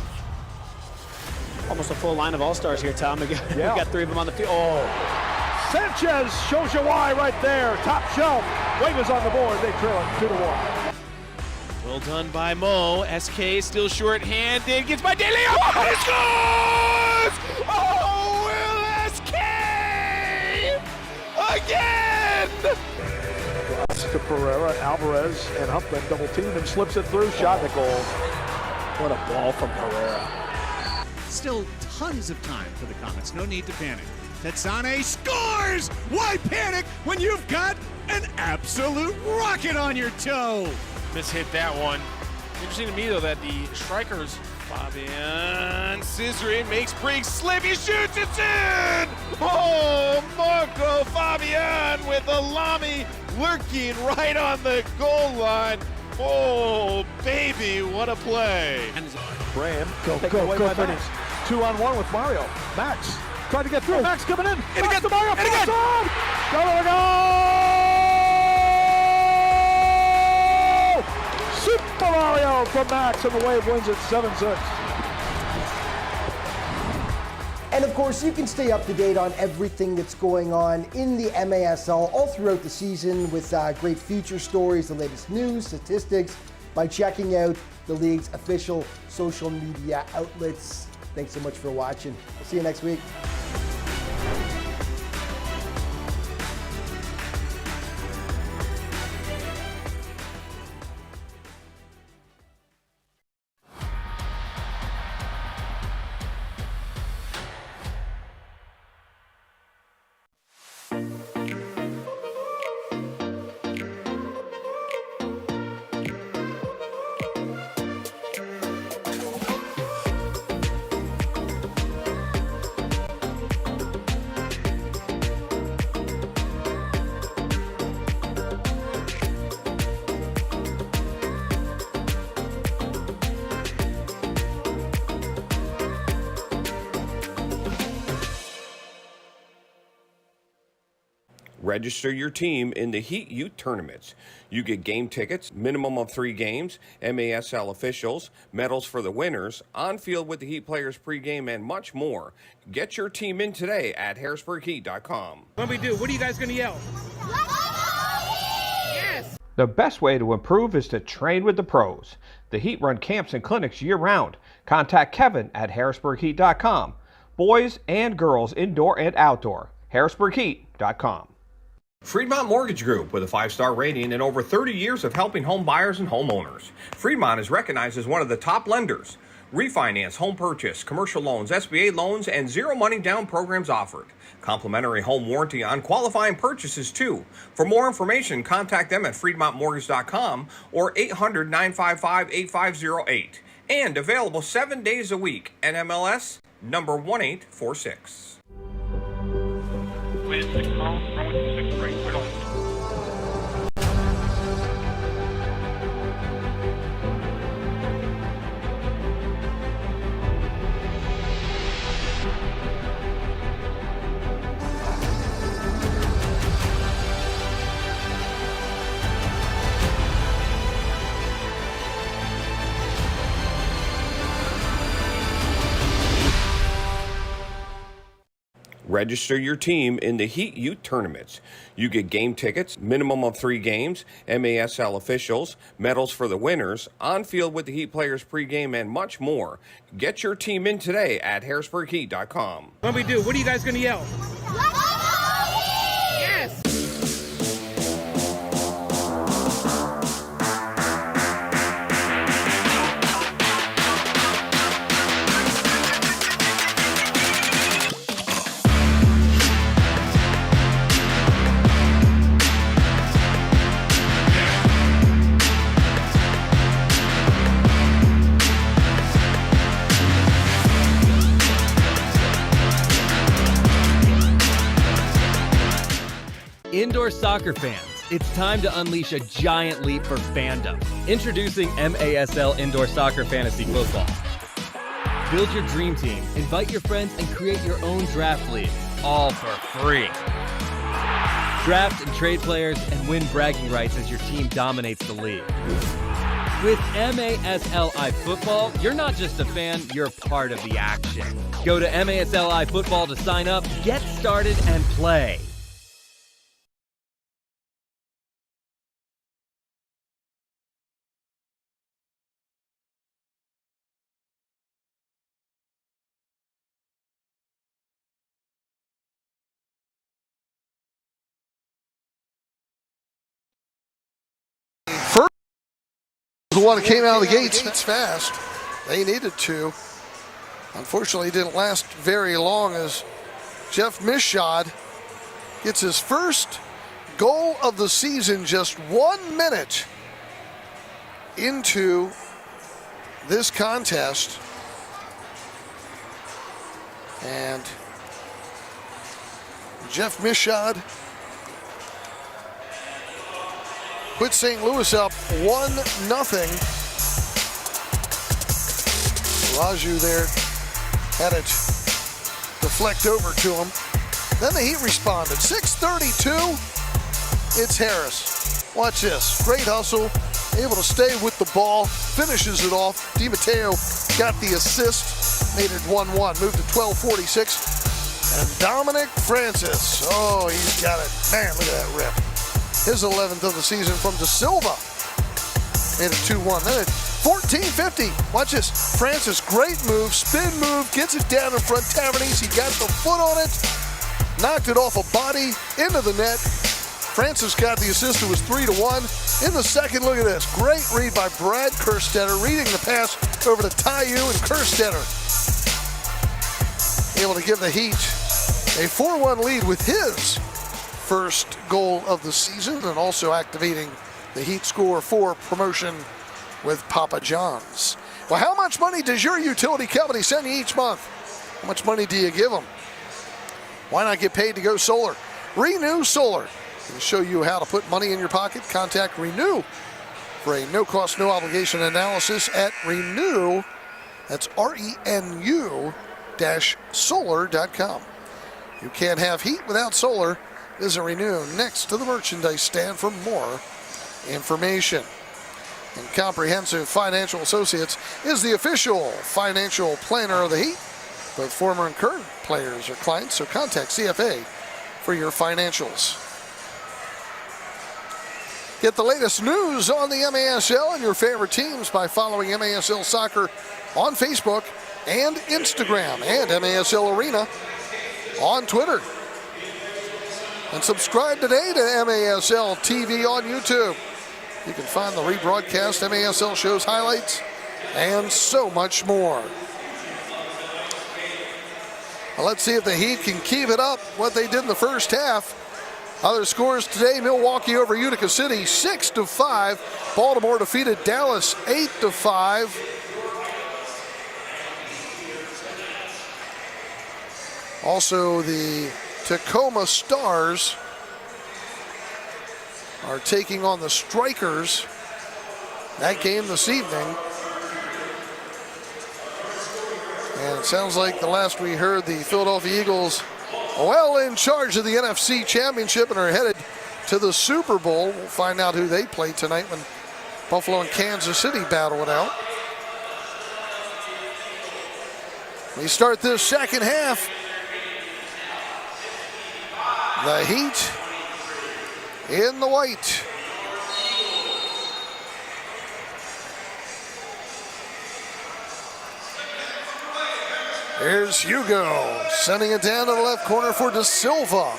Almost a full line of all-stars here, Tom. We got 3 of them on the field. Oh, Sanchez shows you why right there. Top shelf. Wave on the board. They trail it 2-1. Well done by Mo. SK still short-handed. Gets by De Leon. He scores! Oh, Will SK! Again! to Pereira. Alvarez and Humpman double team and slips it through. Shot in the goal. What a ball from Pereira. Still tons of time for the Comets. No need to panic. Tetsane scores! Why panic when you've got an absolute rocket on your toe? Mishit that one. Interesting to me, though, that the strikers, Fabian Scissoring makes Briggs slip. He shoots, it's in! Oh, Marco Fabian with a Lamy lurking right on the goal line. Oh, baby, what a play. Graham, go, finish. 2-on-1 with Mario. Max trying to get through. Max coming in. And again, to Mario. and again. Go! Super Mario from Max, and the Wave wins it 7-6. And of course, you can stay up to date on everything that's going on in the MASL all throughout the season with great feature stories, the latest news, statistics, by checking out the league's official social media outlets. Thanks so much for watching. We'll see you next week. Register your team in the Heat Youth Tournaments. You get game tickets, minimum of 3 games, MASL officials, medals for the winners, on field with the Heat players pregame, and much more. Get your team in today at harrisburgheat.com. What do we do? What are you guys going to yell? Yes! The best way to improve is to train with the pros. The Heat run camps and clinics year-round. Contact Kevin at harrisburgheat.com. Boys and girls indoor and outdoor. harrisburgheat.com. Freedmont Mortgage Group, with a 5-star rating and over 30 years of helping home buyers and homeowners. Freedmont is recognized as one of the top lenders. Refinance, home purchase, commercial loans, SBA loans, and zero money down programs offered. Complimentary home warranty on qualifying purchases, too. For more information, contact them at freedmontmortgage.com or 800-955-8508. And available 7 days a week. NMLS number 1846. With 6 miles, runway 6 right, cleared on. Register your team in the Heat Youth Tournaments. You get game tickets, minimum of 3 games, MASL officials, medals for the winners, on field with the Heat players pregame, and much more. Get your team in today at harrisburgheat.com. What do we do? What are you guys going to yell? Yes! Indoor soccer fans, it's time to unleash a giant leap for fandom. Introducing MASL Indoor Soccer Fantasy Football. Build your dream team, invite your friends, and create your own draft league, all for free. Draft and trade players and win bragging rights as your team dominates the league. With MASLI Football, you're not just a fan, you're part of the action. Go to MASLI Football to sign up, get started, and play. one came out of the gates fast. They needed to. Unfortunately, it didn't last very long as Jeff Mishad gets his first goal of the season just 1 minute into this contest. And Jeff Mishad put St. Louis up 1-0. Raju there had it deflect over to him. Then the Heat responded. 6:32, it's Harris. Watch this, great hustle, able to stay with the ball, finishes it off. DiMatteo got the assist, made it 1-1, moved to 12:46. And Dominic Francis, oh, he's got it. Man, look at that rip. His 11th of the season from De Silva. Made it 2-1. Then at 14:50, watch this. Francis, great move, spin move, gets it down in front. Tavernese, he got the foot on it, knocked it off a body into the net. Francis got the assist. It was 3-1. In the second, look at this. Great read by Brad Kerstetter, reading the pass over to Taiyu, and Kerstetter able to give the Heat a 4-1 lead with his first goal of the season, and also activating the Heat score for promotion with Papa John's. Well, how much money does your utility company send you each month? How much money do you give them? Why not get paid to go solar? Renew Solar can show you how to put money in your pocket. Contact Renew for a no-cost, no-obligation analysis at Renew. That's RENU-solar.com. You can't have heat without solar. Visit Renew next to the merchandise stand for more information. And Comprehensive Financial Associates is the official financial planner of the Heat. Both former and current players are clients, so contact CFA for your financials. Get the latest news on the MASL and your favorite teams by following MASL Soccer on Facebook and Instagram, and MASL Arena on Twitter. And subscribe today to MASL TV on YouTube. You can find the rebroadcast, MASL shows, highlights, and so much more. Well, let's see if the Heat can keep it up, what they did in the first half. Other scores today: Milwaukee over Utica City 6-5. Baltimore defeated Dallas 8-5. Also, the Tacoma Stars are taking on the Strikers. That game this evening. And it sounds like the last we heard, the Philadelphia Eagles well in charge of the NFC Championship and are headed to the Super Bowl. We'll find out who they play tonight when Buffalo and Kansas City battle it out. We start this second half. The Heat in the white. Here's Hugo sending it down to the left corner for De Silva.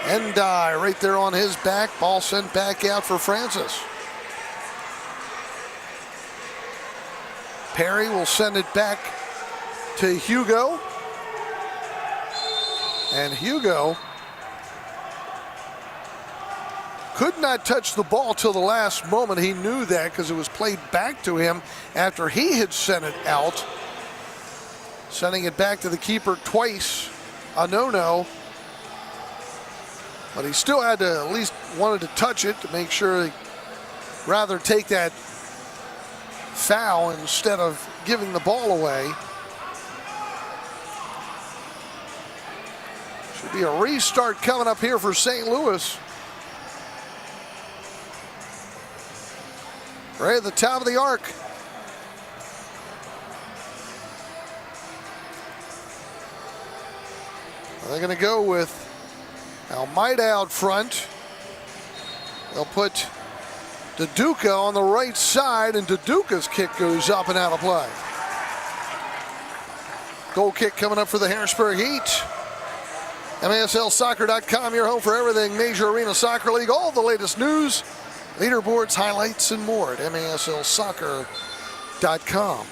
Endai right there on his back. Ball sent back out for Francis. Perry will send it back to Hugo. And Hugo could not touch the ball till the last moment. He knew that because it was played back to him after he had sent it out. Sending it back to the keeper twice, a no-no. But he still had to, at least wanted to touch it to make sure he'd rather take that foul instead of giving the ball away. Should be a restart coming up here for St. Louis. Right at the top of the arc. They're going to go with Almeida out front. They'll put Duduka on the right side, and Duduka's kick goes up and out of play. Goal kick coming up for the Harrisburg Heat. MASLsoccer.com, your home for everything Major Arena Soccer League. All the latest news Leaderboards, highlights, and more at maslsoccer.com.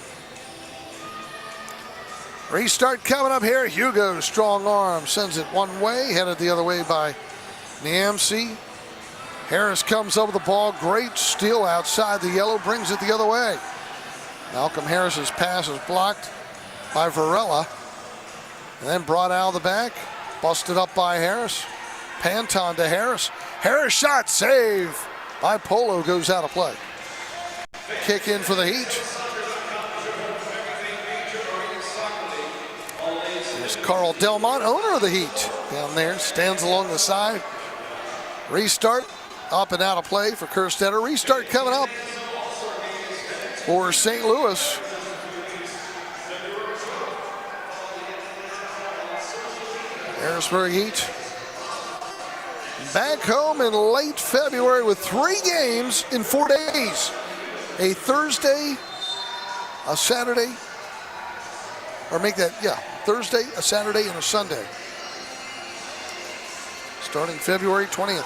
Restart coming up here. Hugo, strong arm, sends it one way, headed the other way by Niamsi. Harris comes up with the ball. Great steal outside the yellow, brings it the other way. Malcolm Harris's pass is blocked by Varela, and then brought out of the back. Busted up by Harris. Panton to Harris. Harris shot, save by Polo, goes out of play. Kick in for the Heat. There's Carl Delmont, owner of the Heat, down there, stands along the side. Restart, up and out of play for Kerstetter. Restart coming up for St. Louis. Harrisburg Heat back home in late February with 3 games in 4 days. A Thursday, a Saturday, or make that, Thursday, a Saturday, and a Sunday. Starting February 20th.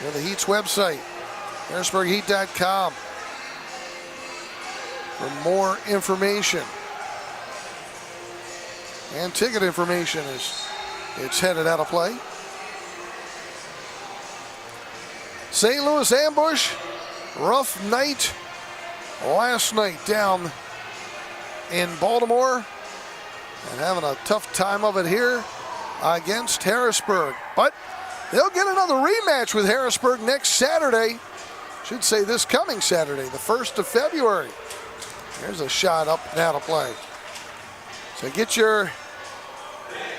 Go to the Heat's website, HarrisburgHeat.com, for more information. And ticket information is it's headed out of play. St. Louis ambush, rough night last night down in Baltimore, and having a tough time of it here against Harrisburg. But they'll get another rematch with Harrisburg next Saturday. Should say this coming Saturday, the 1st of February. There's a shot up and out of play. So get your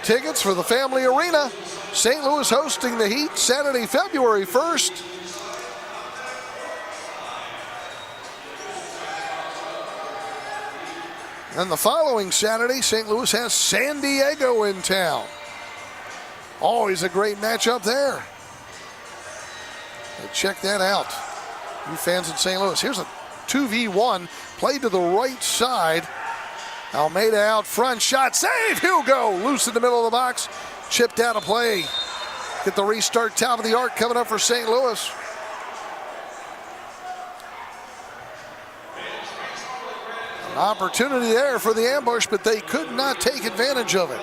tickets for the Family Arena. St. Louis hosting the Heat Saturday, February 1st. And the following Saturday, St. Louis has San Diego in town. Always a great matchup there. So check that out, you fans in St. Louis. Here's a 2v1, played to the right side. Almeida out front, shot, save, Hugo, loose in the middle of the box, chipped out of play. Get the restart, top of the arc coming up for St. Louis. An opportunity there for the ambush, but they could not take advantage of it.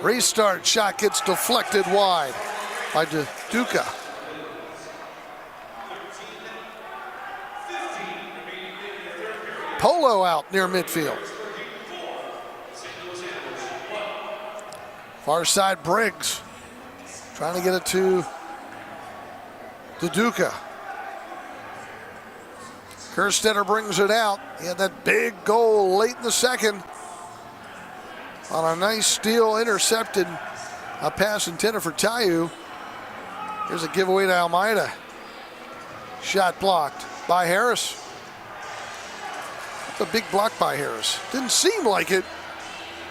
Restart, shot gets deflected wide by Duca. Polo out near midfield. Far side, Briggs trying to get it to Duca. Kerstetter brings it out. He had that big goal late in the second on a nice steal, intercepted a pass intended for Tayu. Here's a giveaway to Almeida. Shot blocked by Harris. A big block by Harris. Didn't seem like it.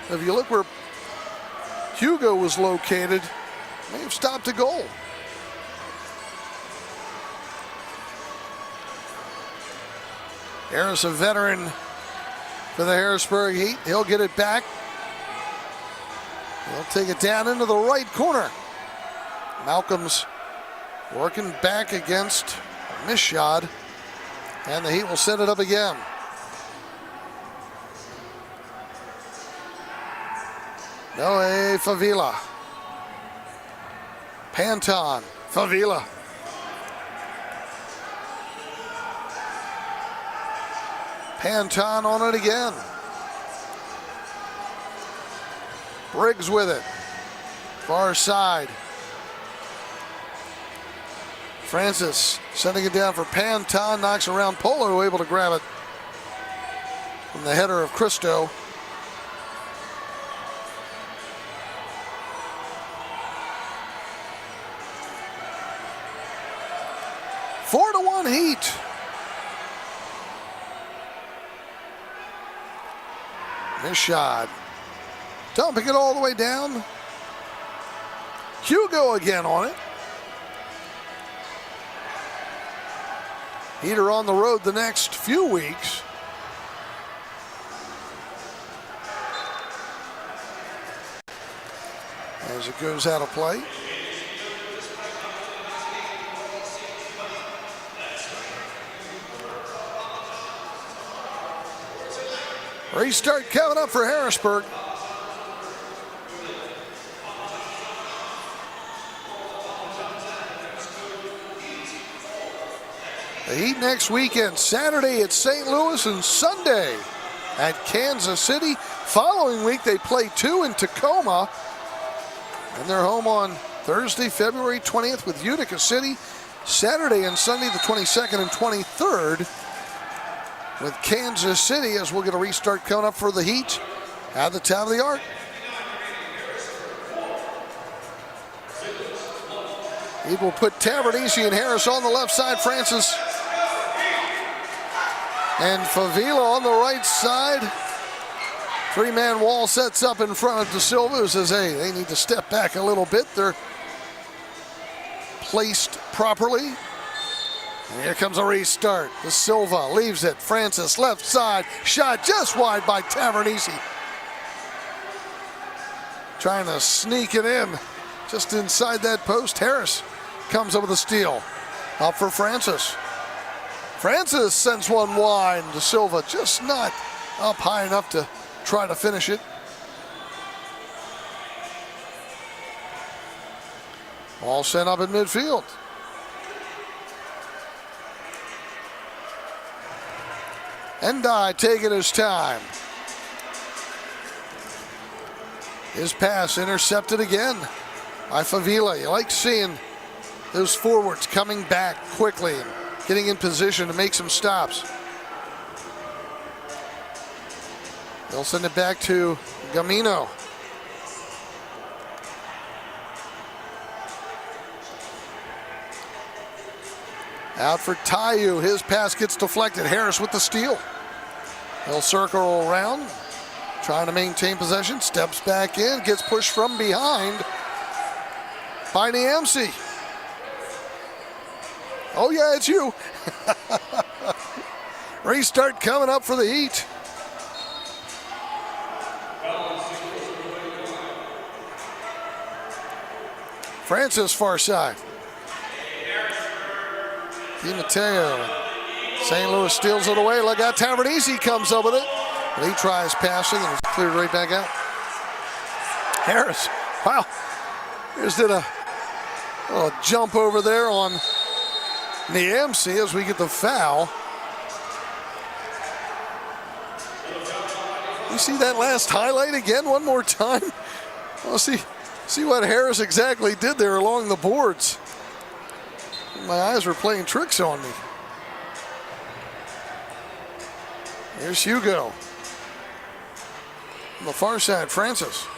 If you look where Hugo was located, may have stopped a goal. Harris, a veteran for the Harrisburg Heat. He'll get it back. He'll take it down into the right corner. Malcolm's working back against a missed shot, and the Heat will set it up again. Noe Favila. Panton. Favila. Panton on it again. Briggs with it. Far side. Francis sending it down for Panton. Knocks around Polo, able to grab it from the header of Cristo. Four to 1 Heat. This shot. Dumping it all the way down. Hugo again on it. Heat are on the road the next few weeks. as it goes out of play. Restart coming up for Harrisburg. The Heat next weekend, Saturday at St. Louis and Sunday at Kansas City. Following week, they play 2 in Tacoma. And they're home on Thursday, February 20th with Utica City. Saturday and Sunday, the 22nd and 23rd with Kansas City, as we'll get a restart coming up for the Heat at the top of the arc. Heat will put Tavernese and Harris on the left side. Francis and Favila on the right side. 3-man wall sets up in front of De Silva, who says, hey, they need to step back a little bit. They're placed properly. And here comes a restart. De Silva leaves it. Francis left side. Shot just wide by Tavernese. Trying to sneak it in just inside that post. Harris comes up with a steal. Up for Francis. Francis sends one wide. De Silva just not up high enough to try to finish it. Ball sent up in midfield. Endai taking his time. His pass intercepted again by Favila. You like seeing those forwards coming back quickly and getting in position to make some stops. They'll send it back to Gamino. Out for Tayu. His pass gets deflected. Harris with the steal. He'll circle around, trying to maintain possession. Steps back in, gets pushed from behind by Niamsi. Oh yeah, it's you. Restart coming up for the Heat. Francis far side. Di Matteo. St. Louis steals it away. Look out, Tavernese comes up with it. But he tries passing and it's cleared right back out. Harris, wow. Here's did a little jump over there on Niamsi as we get the foul. You see that last highlight again one more time? Well, see what Harris exactly did there along the boards. My eyes were playing tricks on me. Here's Hugo. On the far side, Francis.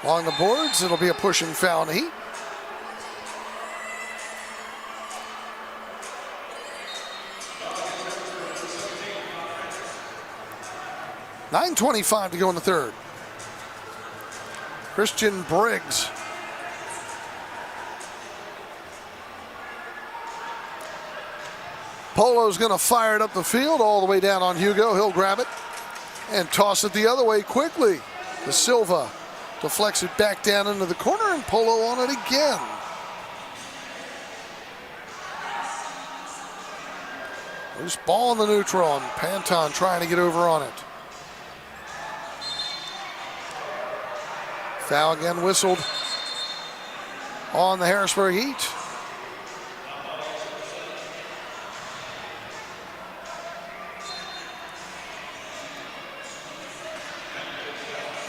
Along the boards, it'll be a pushing foul in the Heat. .9:25 to go in the third. Christian Briggs. Polo's going to fire it up the field all the way down on Hugo. He'll grab it and toss it the other way quickly. De Silva deflects it back down into the corner and Polo on it again. Loose ball in the neutral and Panton trying to get over on it. Foul again whistled on the Harrisburg Heat.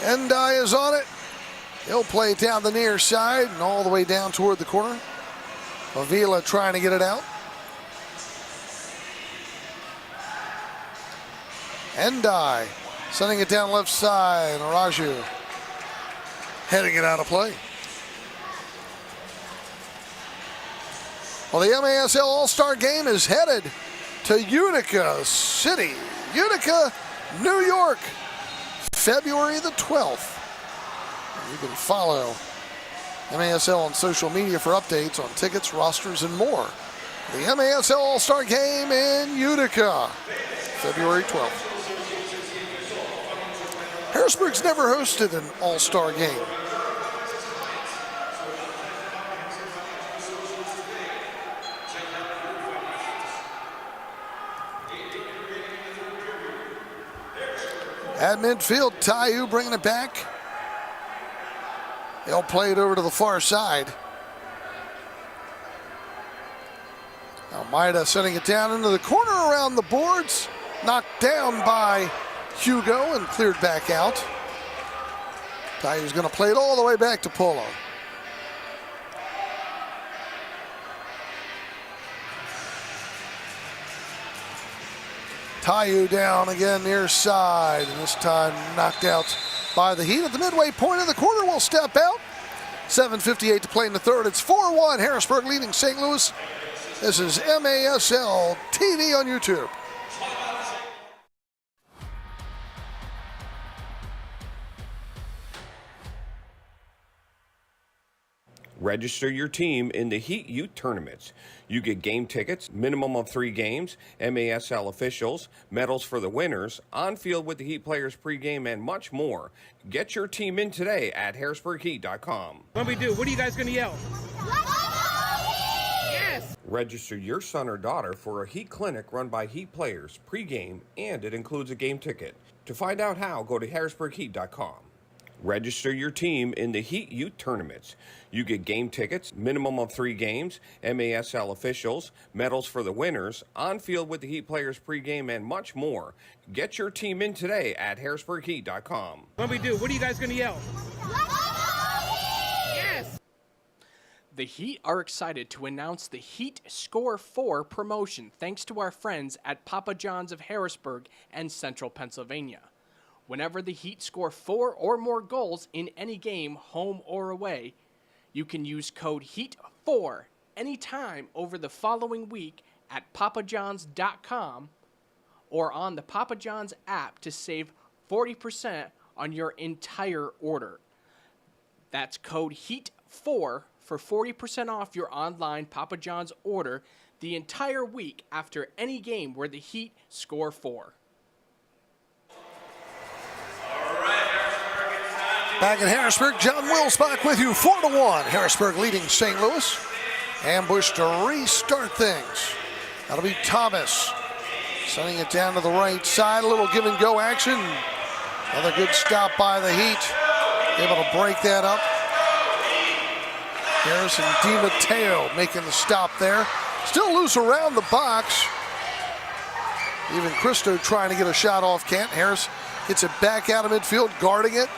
Endai is on it. He'll play it down the near side and all the way down toward the corner. Avila trying to get it out. Endai sending it down left side. Araju heading it out of play. Well, the MASL All-Star Game is headed to Utica City, Utica, New York, February the 12th. You can follow MASL on social media for updates on tickets, rosters, and more. The MASL All-Star Game in Utica, February 12th. Harrisburg's never hosted an all-star game. At midfield, Tayu bringing it back. They'll play it over to the far side. Almeida sending it down into the corner around the boards. Knocked down by Hugo and cleared back out. Tayu's going to play it all the way back to Polo. Tayu down again near side, and this time knocked out by the Heat. At the midway point of the quarter, will step out. 7:58 to play in the third. It's 4-1, Harrisburg leading St. Louis. This is MASL TV on YouTube. Register your team in the Heat Youth Tournaments. You get game tickets, minimum of 3 games, MASL officials, medals for the winners, on field with the Heat players pregame, and much more. Get your team in today at harrisburgheat.com. What do we do? What are you guys going to yell? Yes! Register your son or daughter for a Heat clinic run by Heat players pregame, and it includes a game ticket. To find out how, go to harrisburgheat.com. Register your team in the Heat Youth Tournaments. You get game tickets, minimum of 3 games, MASL officials, medals for the winners, on field with the Heat players pregame, and much more. Get your team in today at harrisburgheat.com. What do we do? What are you guys going to yell? Yes! The Heat are excited to announce the Heat Score 4 promotion thanks to our friends at Papa John's of Harrisburg and Central Pennsylvania. Whenever the Heat score 4 or more goals in any game, home or away, you can use code HEAT4 anytime over the following week at papajohns.com or on the Papa John's app to save 40% on your entire order. That's code HEAT4 for 40% off your online Papa John's order the entire week after any game where the Heat score 4. Back in Harrisburg, John Wilsbach with you, 4-1. Harrisburg leading St. Louis. Ambush to restart things. That'll be Thomas. Sending it down to the right side. A little give and go action. Another good stop by the Heat. Able to break that up. Harrison DiMatteo making the stop there. Still loose around the box. Even Christo trying to get a shot off Kent. Harris gets it back out of midfield, guarding it.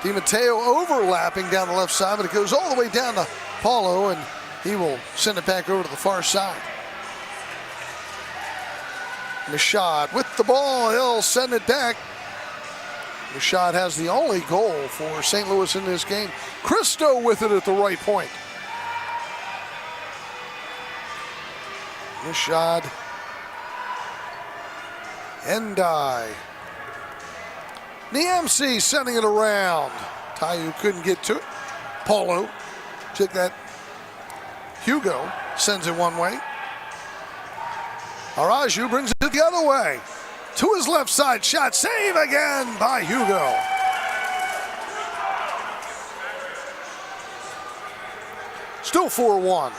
DiMatteo overlapping down the left side, but it goes all the way down to Paulo, and he will send it back over to the far side. Mashad with the ball, he'll send it back. Mashad has the only goal for St. Louis in this game. Christo with it at the right point. Mashad. Endai. Niamsi sending it around. Tayu couldn't get to it. Paulo, check that. Hugo sends it one way. Araju brings it the other way. To his left side, shot, save again by Hugo. Still 4-1.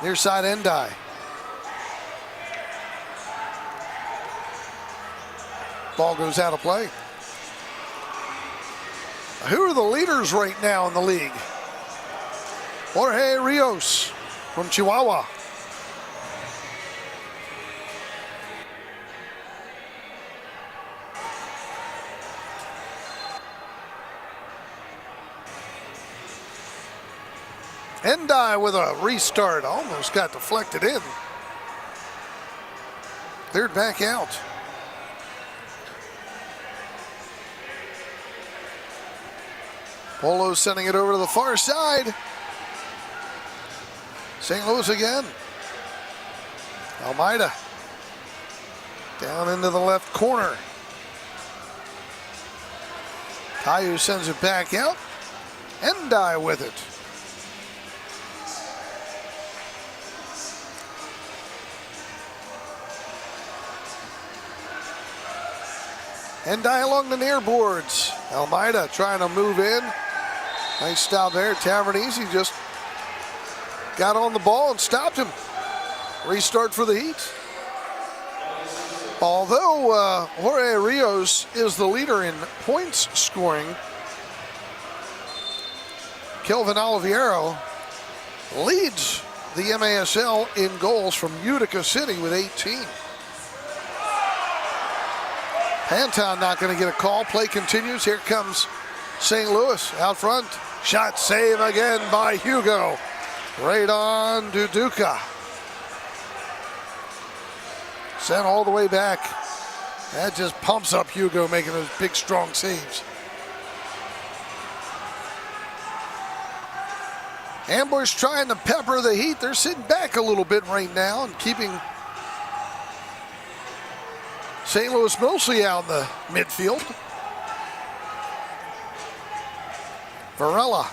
Near side, Endai. Ball goes out of play. Who are the leaders right now in the league? Jorge Rios from Chihuahua. Endai with a restart. Almost got deflected in. Cleared back out. Polo sending it over to the far side. St. Louis again. Almeida. Down into the left corner. Tayu sends it back out. Endai with it. Endai along the near boards. Almeida trying to move in. Nice stop there. Tavernese just got on the ball and stopped him. Restart for the Heat. Although Jorge Rios is the leader in points scoring, Kelvin Oliviero leads the MASL in goals from Utica City with 18. Panton not going to get a call. Play continues. Here comes St. Louis out front. Shot save again by Hugo. Right on Duduka. Sent all the way back. That just pumps up Hugo making those big, strong saves. Ambush trying to pepper the Heat. They're sitting back a little bit right now and keeping St. Louis mostly out in the midfield. Varela.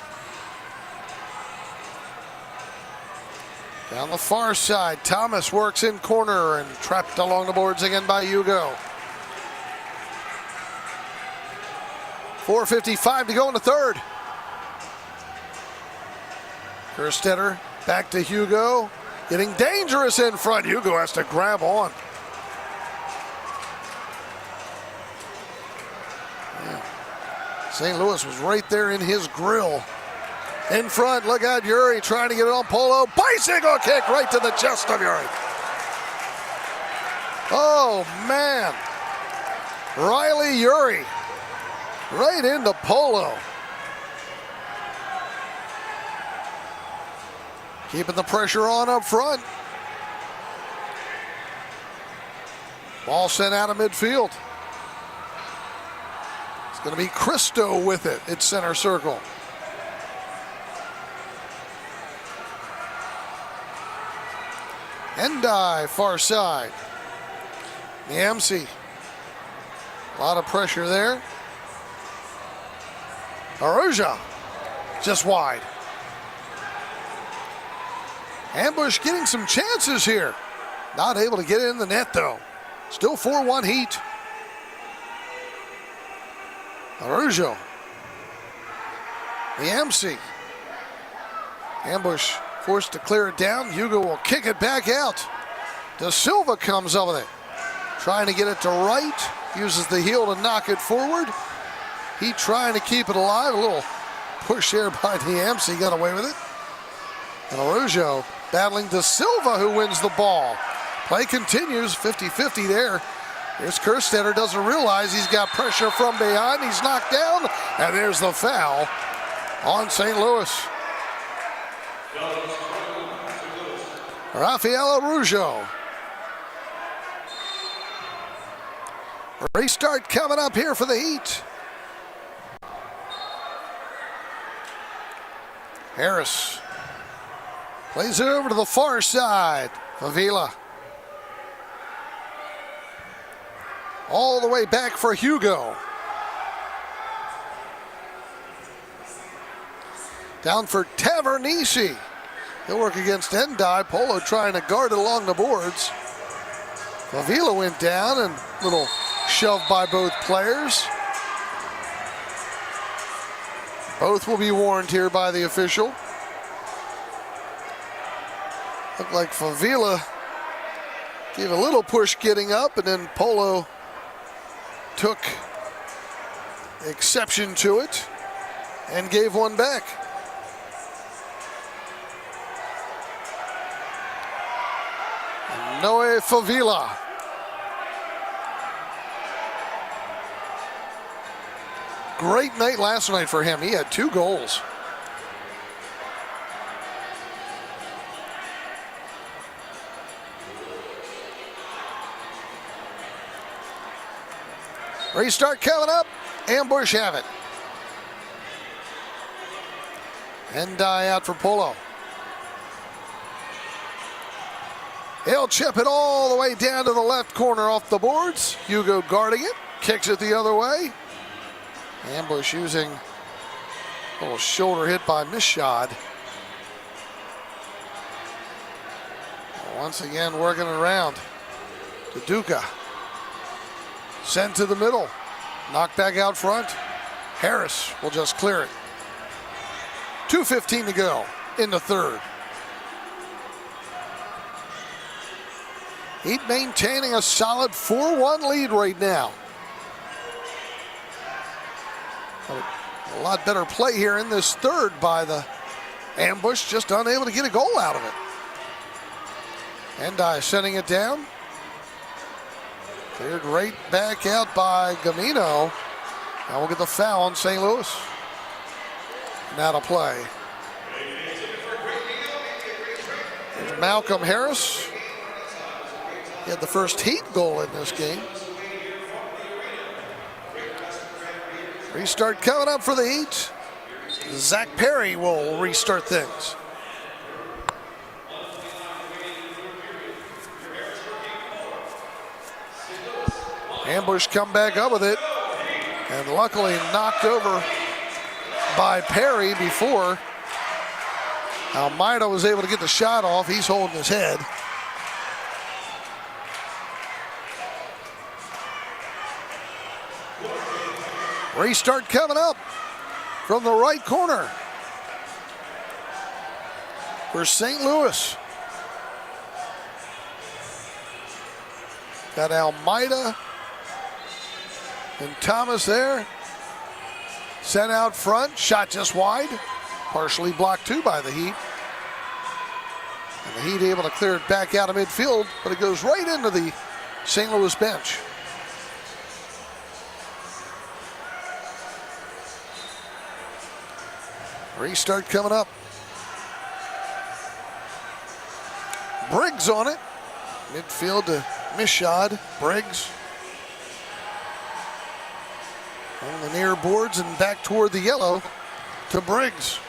Down the far side, Thomas works in corner and trapped along the boards again by Hugo. 4:55 to go in the third. Kerstetter back to Hugo. Getting dangerous in front. Hugo has to grab on. Yeah. St. Louis was right there in his grill. In front, look out, Yuri trying to get it on Polo. Bicycle kick right to the chest of Yuri. Oh, man. Riley Yuri right into Polo. Keeping the pressure on up front. Ball sent out of midfield. It's going to be Cristo with it at center circle. Endai, far side. Niamsi. A lot of pressure there. Aruja, just wide. Ambush getting some chances here. Not able to get it in the net, though. Still 4-1 Heat. Arujo. Niamsi. Ambush forced to clear it down. Hugo will kick it back out. Da Silva comes up with it. Trying to get it to right. Uses the heel to knock it forward. He trying to keep it alive. A little push there by Niamsi. Got away with it. And Arujo battling Da Silva, who wins the ball. Play continues. 50-50 there. Here's Kerstetter. Doesn't realize he's got pressure from behind. He's knocked down. And there's the foul on St. Louis. Rafael Arujo. Restart coming up here for the Heat. Harris plays it over to the far side. Favila. All the way back for Hugo. Down for Tavernese. He'll work against Endai. Polo trying to guard it along the boards. Favila went down and little shove by both players. Both will be warned here by the official. Looked like Favila gave a little push getting up, and then Polo took exception to it and gave one back. Noe Favila. Great night last night for him. He had 2 goals. Restart coming up. Ambush have it. Endai out for Polo. He'll chip it all the way down to the left corner off the boards. Hugo guarding it. Kicks it the other way. Ambush using a little shoulder hit by Mishad. Once again working around to Duca. Sent to the middle. Knocked back out front. Harris will just clear it. 2:15 to go in the third. Heat maintaining a solid 4-1 lead right now. A lot better play here in this third by the Ambush, just unable to get a goal out of it. And sending it down. Cleared right back out by Gamino. Now we'll get the foul on St. Louis. Now to play. There's Malcolm Harris. He had the first Heat goal in this game. Restart coming up for the Heat. Zach Perry will restart things. Ambush come back up with it, and luckily knocked over by Perry before Almeida was able to get the shot off. He's holding his head. Restart coming up from the right corner for St. Louis. Got Almeida and Thomas there. Sent out front, shot just wide. Partially blocked too by the Heat. And the Heat able to clear it back out of midfield, but it goes right into the St. Louis bench. Restart coming up. Briggs on it. Midfield to Mishad. Briggs on the near boards and back toward the yellow to Briggs.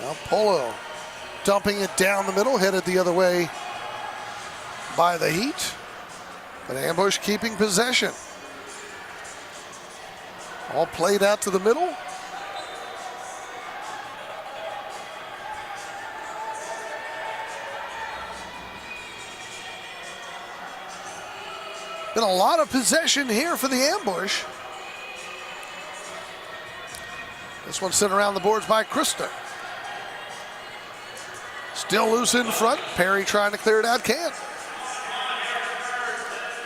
Now Polo dumping it down the middle, headed the other way by the Heat. But Ambush keeping possession. All played out to the middle. Been a lot of possession here for the Ambush. This one sent around the boards by Krista. Still loose in front. Perry trying to clear it out, can't.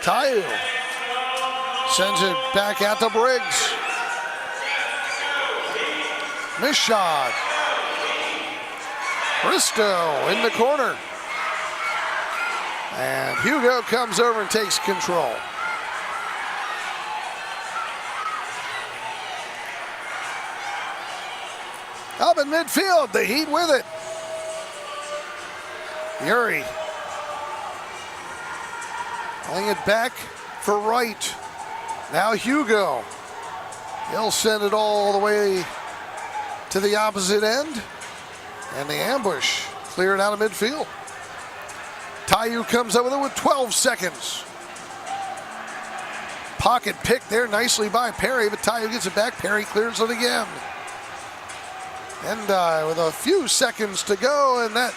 Tayu sends it back out to Briggs. Mishad. Bristow in the corner. And Hugo comes over and takes control. Up in midfield, the Heat with it. Yuri playing it back for Wright. Now Hugo. He'll send it all the way to the opposite end. And the Ambush clear it out of midfield. Tayu comes up with it with 12 seconds. Pocket pick there nicely by Perry, but Tayu gets it back. Perry clears it again. And with a few seconds to go, and that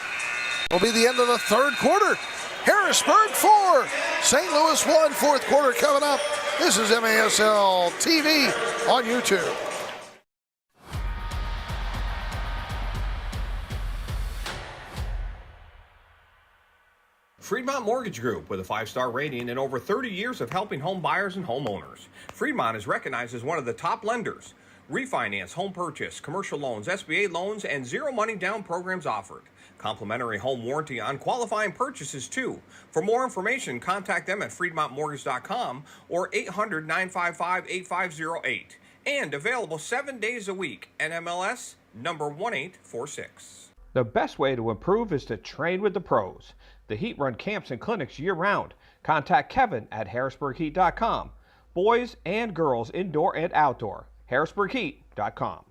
will be the end of the third quarter. Harrisburg 4, St. Louis 1, fourth quarter coming up. This is MASL TV on YouTube. Fremont Mortgage Group, with a 5-star rating and over 30 years of helping home buyers and homeowners. Fremont is recognized as one of the top lenders. Refinance, home purchase, commercial loans, SBA loans, and zero money down programs offered. Complimentary home warranty on qualifying purchases too. For more information, contact them at FremontMortgage.com or 800-955-8508. And available 7 days a week. NMLS number 1846. The best way to improve is to train with the pros. The Heat run camps and clinics year-round. Contact Kevin at HarrisburgHeat.com. Boys and girls indoor and outdoor. HarrisburgHeat.com.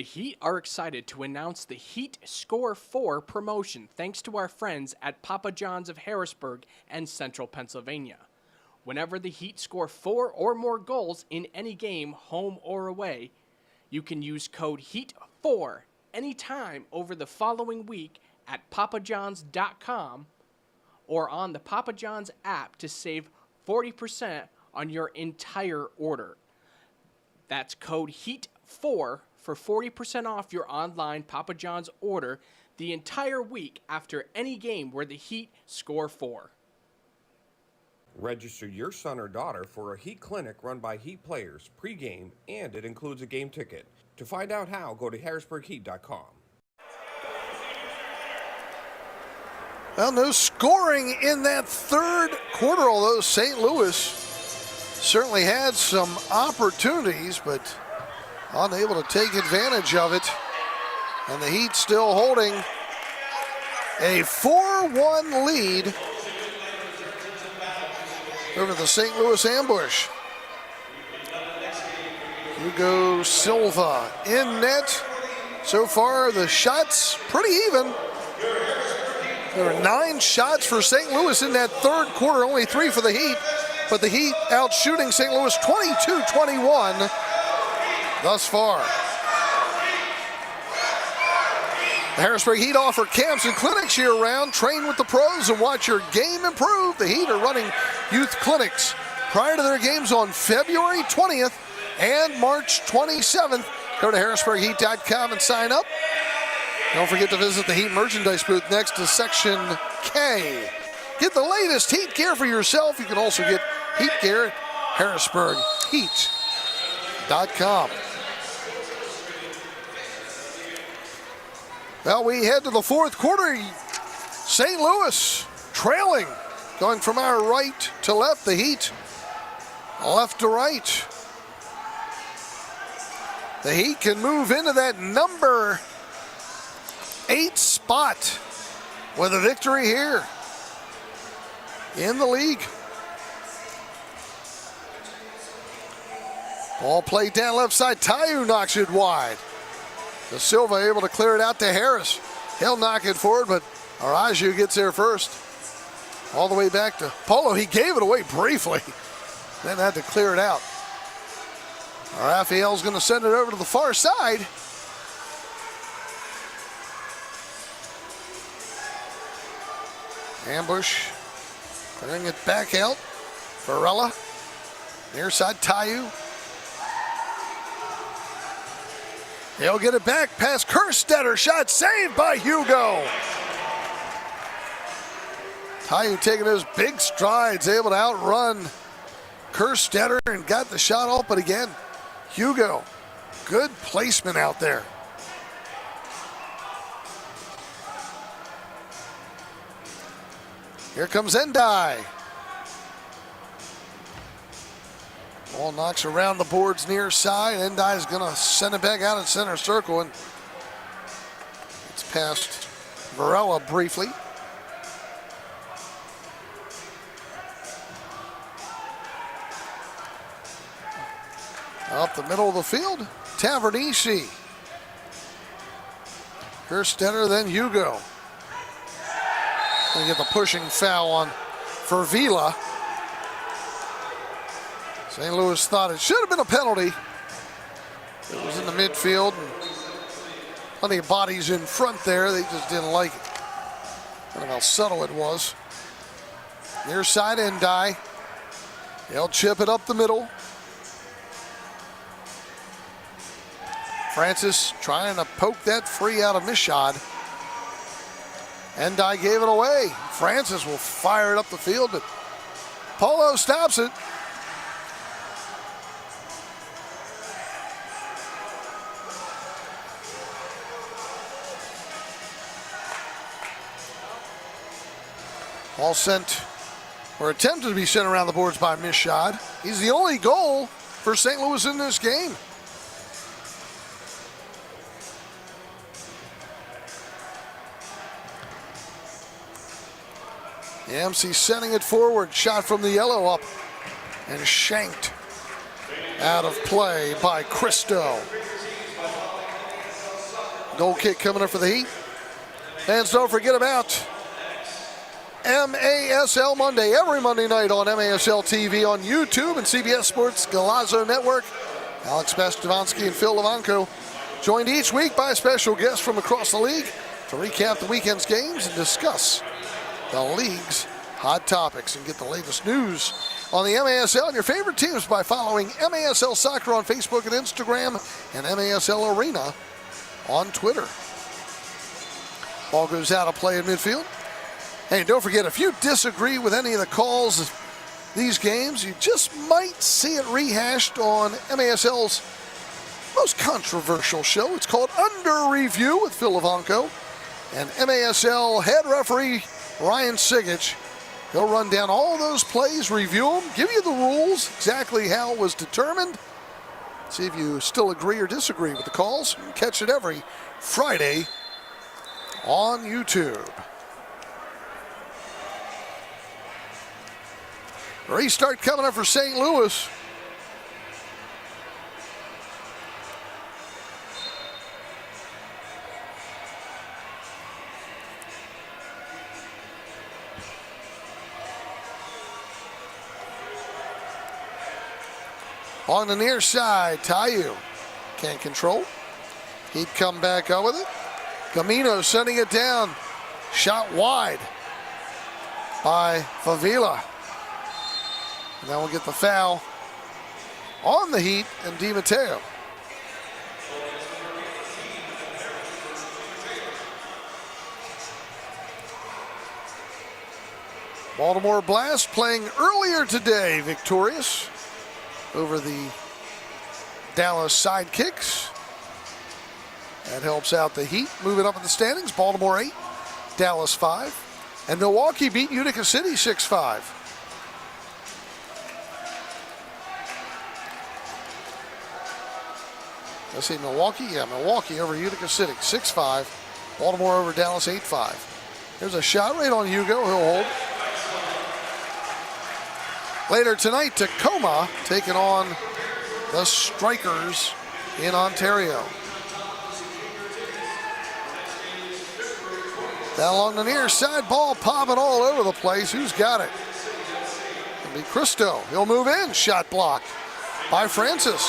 The Heat are excited to announce the Heat Score 4 promotion thanks to our friends at Papa John's of Harrisburg and Central Pennsylvania. Whenever the Heat score 4 or more goals in any game, home or away, you can use code HEAT4 anytime over the following week at papajohns.com or on the Papa John's app to save 40% on your entire order. That's code HEAT4 for 40% off your online Papa John's order the entire week after any game where the Heat score 4. Register your son or daughter for a Heat clinic run by Heat players pregame, and it includes a game ticket. To find out how, go to harrisburgheat.com. Well, no scoring in that third quarter, although St. Louis certainly had some opportunities, but unable to take advantage of it. And the Heat still holding a 4-1 lead over the St. Louis ambush. Hugo Silva in net. So far, the shots pretty even. There are 9 shots for St. Louis in that third quarter, only 3 for the Heat. But the Heat out shooting St. Louis 22-21 thus far. The Harrisburg Heat offer camps and clinics year-round. Train with the pros and watch your game improve. The Heat are running youth clinics prior to their games on February 20th and March 27th. Go to harrisburgheat.com and sign up. Don't forget to visit the Heat merchandise booth next to Section K. Get the latest Heat gear for yourself. You can also get Heat gear at harrisburgheat.com. Well, we head to the fourth quarter. St. Louis trailing, going from our right to left. The Heat left to right. The Heat can move into that number 8 spot with a victory here in the league. Ball played down left side. Tayu knocks it wide. Da Silva able to clear it out to Harris. He'll knock it forward, but Araju gets there first. All the way back to Polo. He gave it away briefly, then had to clear it out. Raphael's going to send it over to the far side. Ambush, clearing it back out. Varela, near side Tayu. He'll get it back past Kerstetter. Shot saved by Hugo. Tayu taking those big strides, able to outrun Kerstetter and got the shot off. But again, Hugo, good placement out there. Here comes Endai. Ball knocks around the boards near side. Endai is going to send it back out in center circle, and it's past Varela briefly. Up the middle of the field, Tavernisi. Kerstetter, then Hugo. They get the pushing foul on Fervila. St. Louis thought it should have been a penalty. It was in the midfield. And plenty of bodies in front there. They just didn't like it. I don't know how subtle it was. Near side Endai. They'll chip it up the middle. Francis trying to poke that free out of Mishad. Endai gave it away. Francis will fire it up the field, but Polo stops it. Ball sent, or attempted to be sent around the boards by Mishad. He's the only goal for St. Louis in this game. Yancey sending it forward. Shot from the yellow up and shanked out of play by Cristo. Goal kick coming up for the Heat. Fans, don't forget about MASL Monday, every Monday night on MASL TV on YouTube and CBS Sports Golazo Network. Alex Pastavansky and Phil Levanko joined each week by a special guest from across the league to recap the weekend's games and discuss the league's hot topics and get the latest news on the MASL and your favorite teams by following MASL Soccer on Facebook and Instagram and MASL Arena on Twitter. Ball goes out of play in midfield. Hey, don't forget, if you disagree with any of the calls of these games, you just might see it rehashed on MASL's most controversial show. It's called Under Review with Phil Levanko and MASL head referee Ryan Sigich. He'll run down all those plays, review them, give you the rules, exactly how it was determined. See if you still agree or disagree with the calls. You can catch it every Friday on YouTube. Restart coming up for St. Louis. On the near side, Tayu can't control. He'd come back up with it. Camino sending it down. Shot wide by Favila. And now we'll get the foul on the Heat and Di Matteo. Baltimore Blast playing earlier today, victorious over the Dallas Sidekicks. That helps out the Heat moving up in the standings. Baltimore 8, Dallas 5, and Milwaukee beat Utica City 6-5. Let's see, Milwaukee? Yeah, Milwaukee over Utica City, 6-5. Baltimore over Dallas, 8-5. There's a shot right on Hugo, he'll hold. Later tonight, Tacoma taking on the Strikers in Ontario. Down along the near side, ball popping all over the place. Who's got it? It'll be Cristo. He'll move in. Shot blocked by Francis.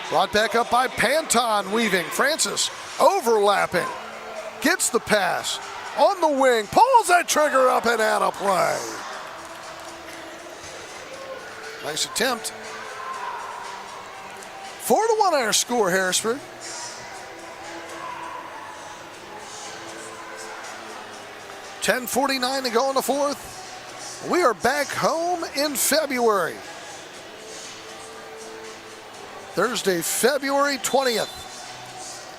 Brought back up by Panton, weaving. Francis overlapping. Gets the pass. On the wing. Pulls that trigger up and out of play. Nice attempt. 4-1 our score, Harrisburg. .10:49 to go in the fourth. We are back home in February. Thursday, February 20th.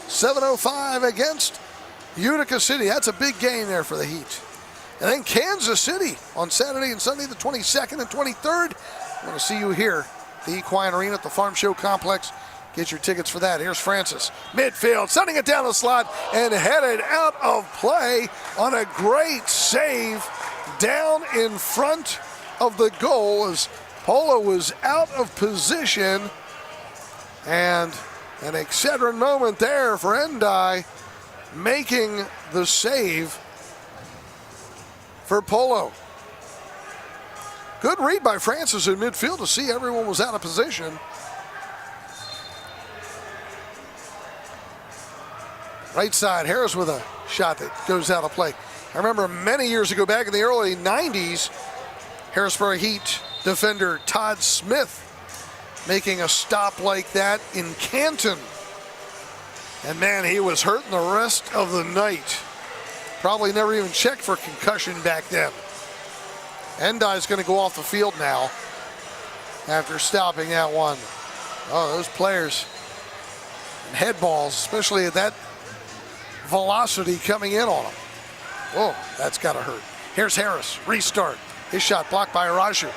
7:05 against Utica City. That's a big game there for the Heat. And then Kansas City on Saturday and Sunday, the 22nd and 23rd. I'm going to see you here at the Equine Arena at the Farmshow Complex. Get your tickets for that. Here's Francis. Midfield, sending it down the slot and headed out of play on a great save down in front of the goal as Polo was out of position. And an Excedrin moment there for Endai making the save for Polo. Good read by Francis in midfield to see everyone was out of position. Right side, Harris with a shot that goes out of play. I remember many years ago, back in the early 90s, Harrisburg Heat defender Todd Smith making a stop like that in Canton. And man, he was hurting the rest of the night. Probably never even checked for concussion back then. Endai's going to go off the field now after stopping that one. Oh, those players and head balls, especially at that velocity coming in on them. Oh, that's got to hurt. Here's Harris, restart. His shot blocked by Araju.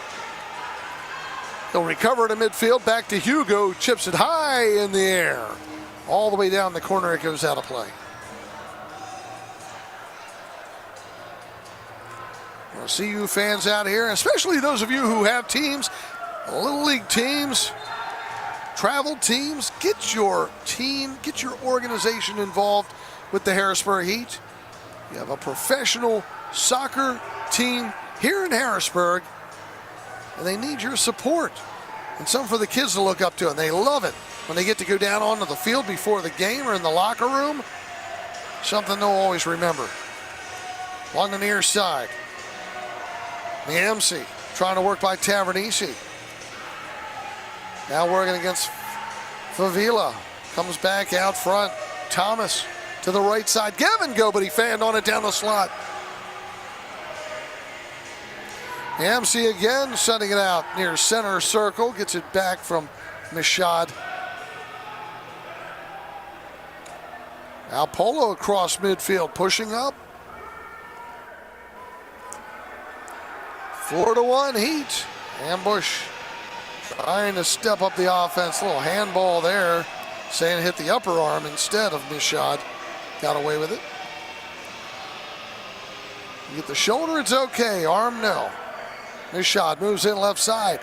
He'll recover it in midfield, back to Hugo, chips it high in the air. All the way down the corner, it goes out of play. I'll see you fans out here, especially those of you who have teams, Little League teams. travel teams, get your team, get your organization involved with the Harrisburg Heat. You have a professional soccer team here in Harrisburg, and they need your support and something for the kids to look up to, and they love it when they get to go down onto the field before the game or in the locker room. Something they'll always remember. Along the near side, Niamsi trying to work by Tavernisi. Now working against Favila. Comes back out front. Thomas to the right side. Gavin go, but he fanned on it down the slot. Niamsi again sending it out near center circle. Gets it back from Mishad. Now Polo across midfield, pushing up. 4-1 Heat. Ambush trying to step up the offense. A little handball there. Saying it hit the upper arm instead of Mishad. Got away with it. You get the shoulder, it's okay. Arm, no. Mishad moves in left side.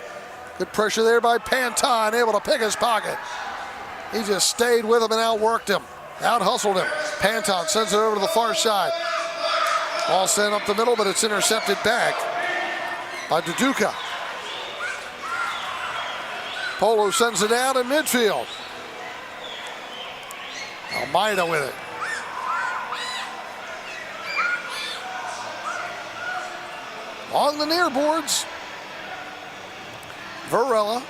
Good pressure there by Panton, able to pick his pocket. He just stayed with him and outworked him. Out-hustled him. Panton sends it over to the far side. Ball sent up the middle, but it's intercepted back by Duduka. Polo sends it out in midfield. Almeida with it. On the near boards, Varela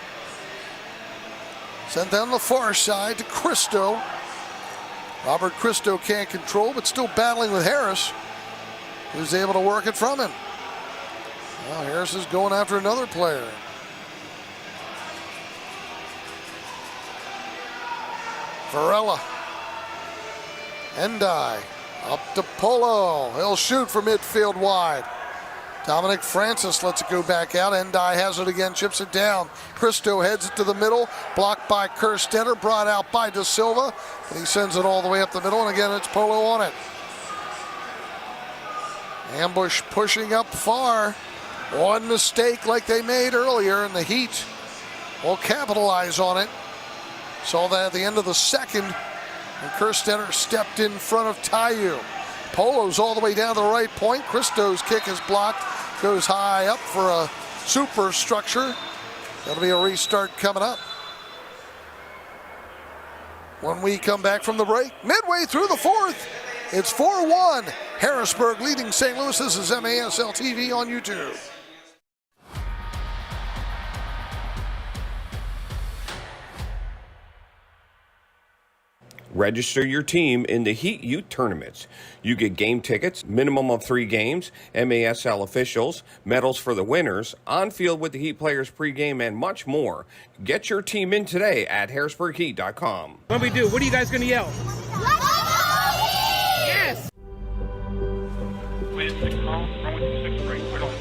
sent down the far side to Cristo. Robert Cristo can't control, but still battling with Harris, who's able to work it from him. Well, Harris is going after another player. Varela. Endai up to Polo. He'll shoot for midfield wide. Dominic Francis lets it go back out. Endai has it again, chips it down. Cristo heads it to the middle, blocked by Kerstetter, brought out by Da Silva, and he sends it all the way up the middle, and again it's Polo on it. Ambush pushing up far. One mistake like they made earlier, and the Heat will capitalize on it. Saw that at the end of the second, and Kerstetter stepped in front of Tayu. Polo's all the way down to the right point. Cristo's kick is blocked, goes high up for a super structure. That'll be a restart coming up when we come back from the break. Midway through the fourth, it's 4-1. Harrisburg leading St. Louis. This is MASL TV on YouTube. Register your team in the Heat Youth Tournaments. You get game tickets, minimum of 3 games, MASL officials, medals for the winners, on field with the Heat players pregame, and much more. Get your team in today at harrisburgheat.com. What do we do? What are you guys going to yell? Yes! With 6 calls, wrong with 6 break, right on.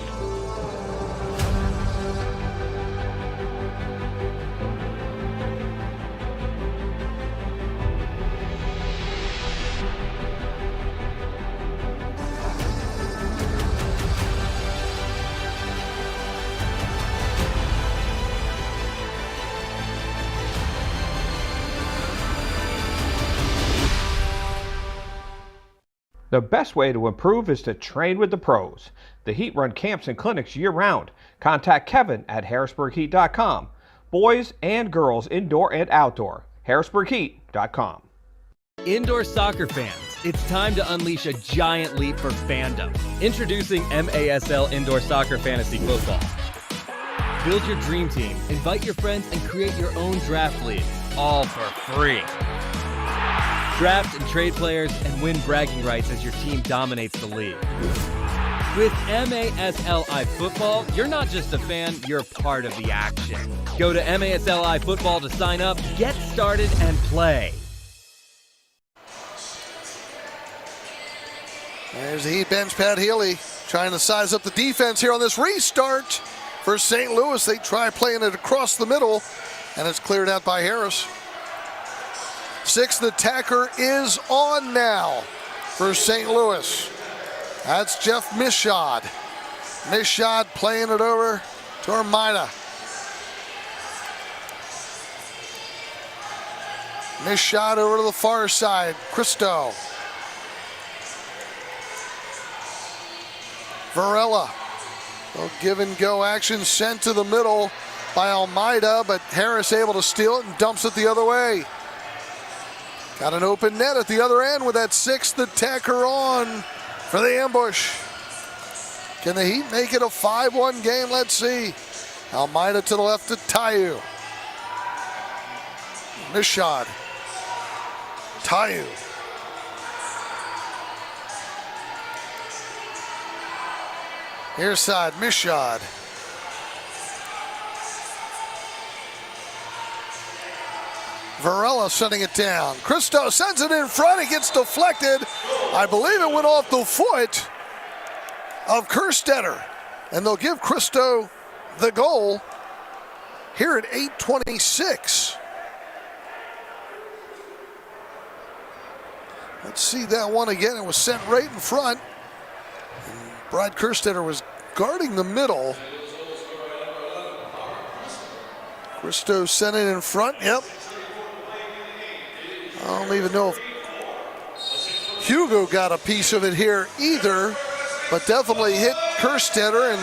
The best way to improve is to train with the pros. The Heat run camps and clinics year-round. Contact Kevin at harrisburgheat.com. Boys and girls, indoor and outdoor. harrisburgheat.com. Indoor soccer fans, it's time to unleash a giant leap for fandom. Introducing MASL Indoor Soccer Fantasy Football. Build your dream team, invite your friends, and create your own draft league, all for free. Draft and trade players and win bragging rights as your team dominates the league. With MASLI Football, you're not just a fan, you're part of the action. Go to MASLI Football to sign up, get started, and play. There's the Heat bench, Pat Healy, trying to size up the defense here on this restart for St. Louis. They try playing it across the middle, and it's cleared out by Harris. Sixth attacker is on now for St. Louis. That's Jeff Mishad. Mishad playing it over to Armida. Missed shot over to the far side. Christo. Varela. Well, give and go action sent to the middle by Almeida, but Harris able to steal it and dumps it the other way. Got an open net at the other end with that sixth attacker on for the ambush. Can the Heat make it a 5-1 game? Let's see. Almeida to the left to Tayu. Missed shot. Tayu. Near side, missed shot. Varela sending it down. Christo sends it in front. It gets deflected. I believe it went off the foot of Kerstetter. And they'll give Christo the goal here at 8:26. Let's see that one again. It was sent right in front. And Brad Kerstetter was guarding the middle. Christo sent it in front. Yep. I don't even know if Hugo got a piece of it here either, but definitely hit Kerstetter, and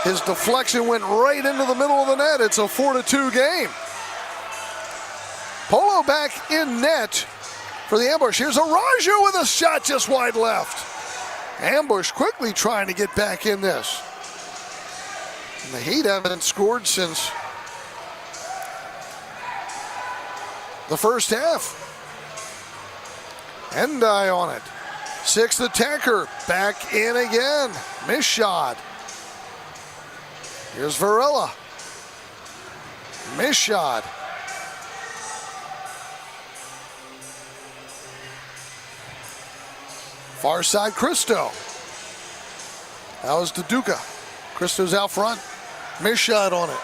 his deflection went right into the middle of the net. It's a 4-2 game. Polo back in net for the ambush. Here's Araujo with a shot just wide left. Ambush quickly trying to get back in this. And the Heat haven't scored since the first half. Endai on it. Sixth attacker back in again. Missed shot. Here's Varela. Missed shot. Far side, Christo. That was Duduka. Christo's out front. Missed shot on it.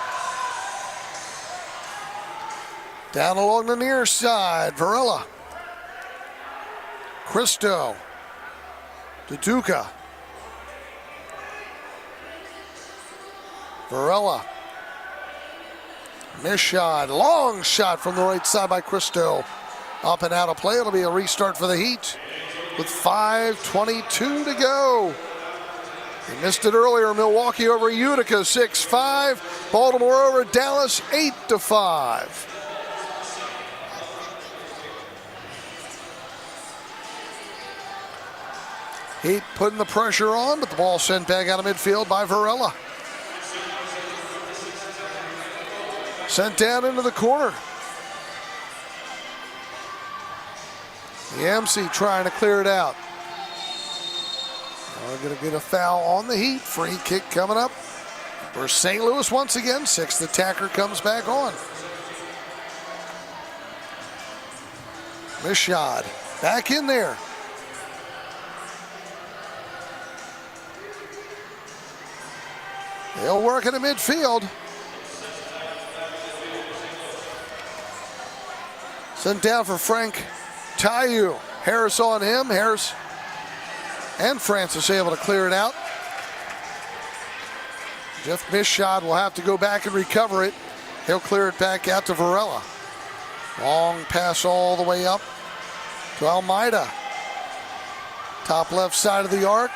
Down along the near side, Varela. Christo. Duduka. Varela. Missed shot. Long shot from the right side by Christo. Up and out of play. It'll be a restart for the Heat with 5:22 to go. They missed it earlier. Milwaukee over Utica 6-5. Baltimore over Dallas 8-5. Heat putting the pressure on, but the ball sent back out of midfield by Varela. Sent down into the corner. The MC trying to clear it out. We're going to get a foul on the Heat. Free kick coming up for St. Louis once again. Sixth attacker comes back on. Missed shot. Back in there. They'll work in the midfield. Sent down for Frank Tayu. Harris on him. Harris and Francis able to clear it out. Jeff Mishshot will have to go back and recover it. He'll clear it back out to Varela. Long pass all the way up to Almeida. Top left side of the arc.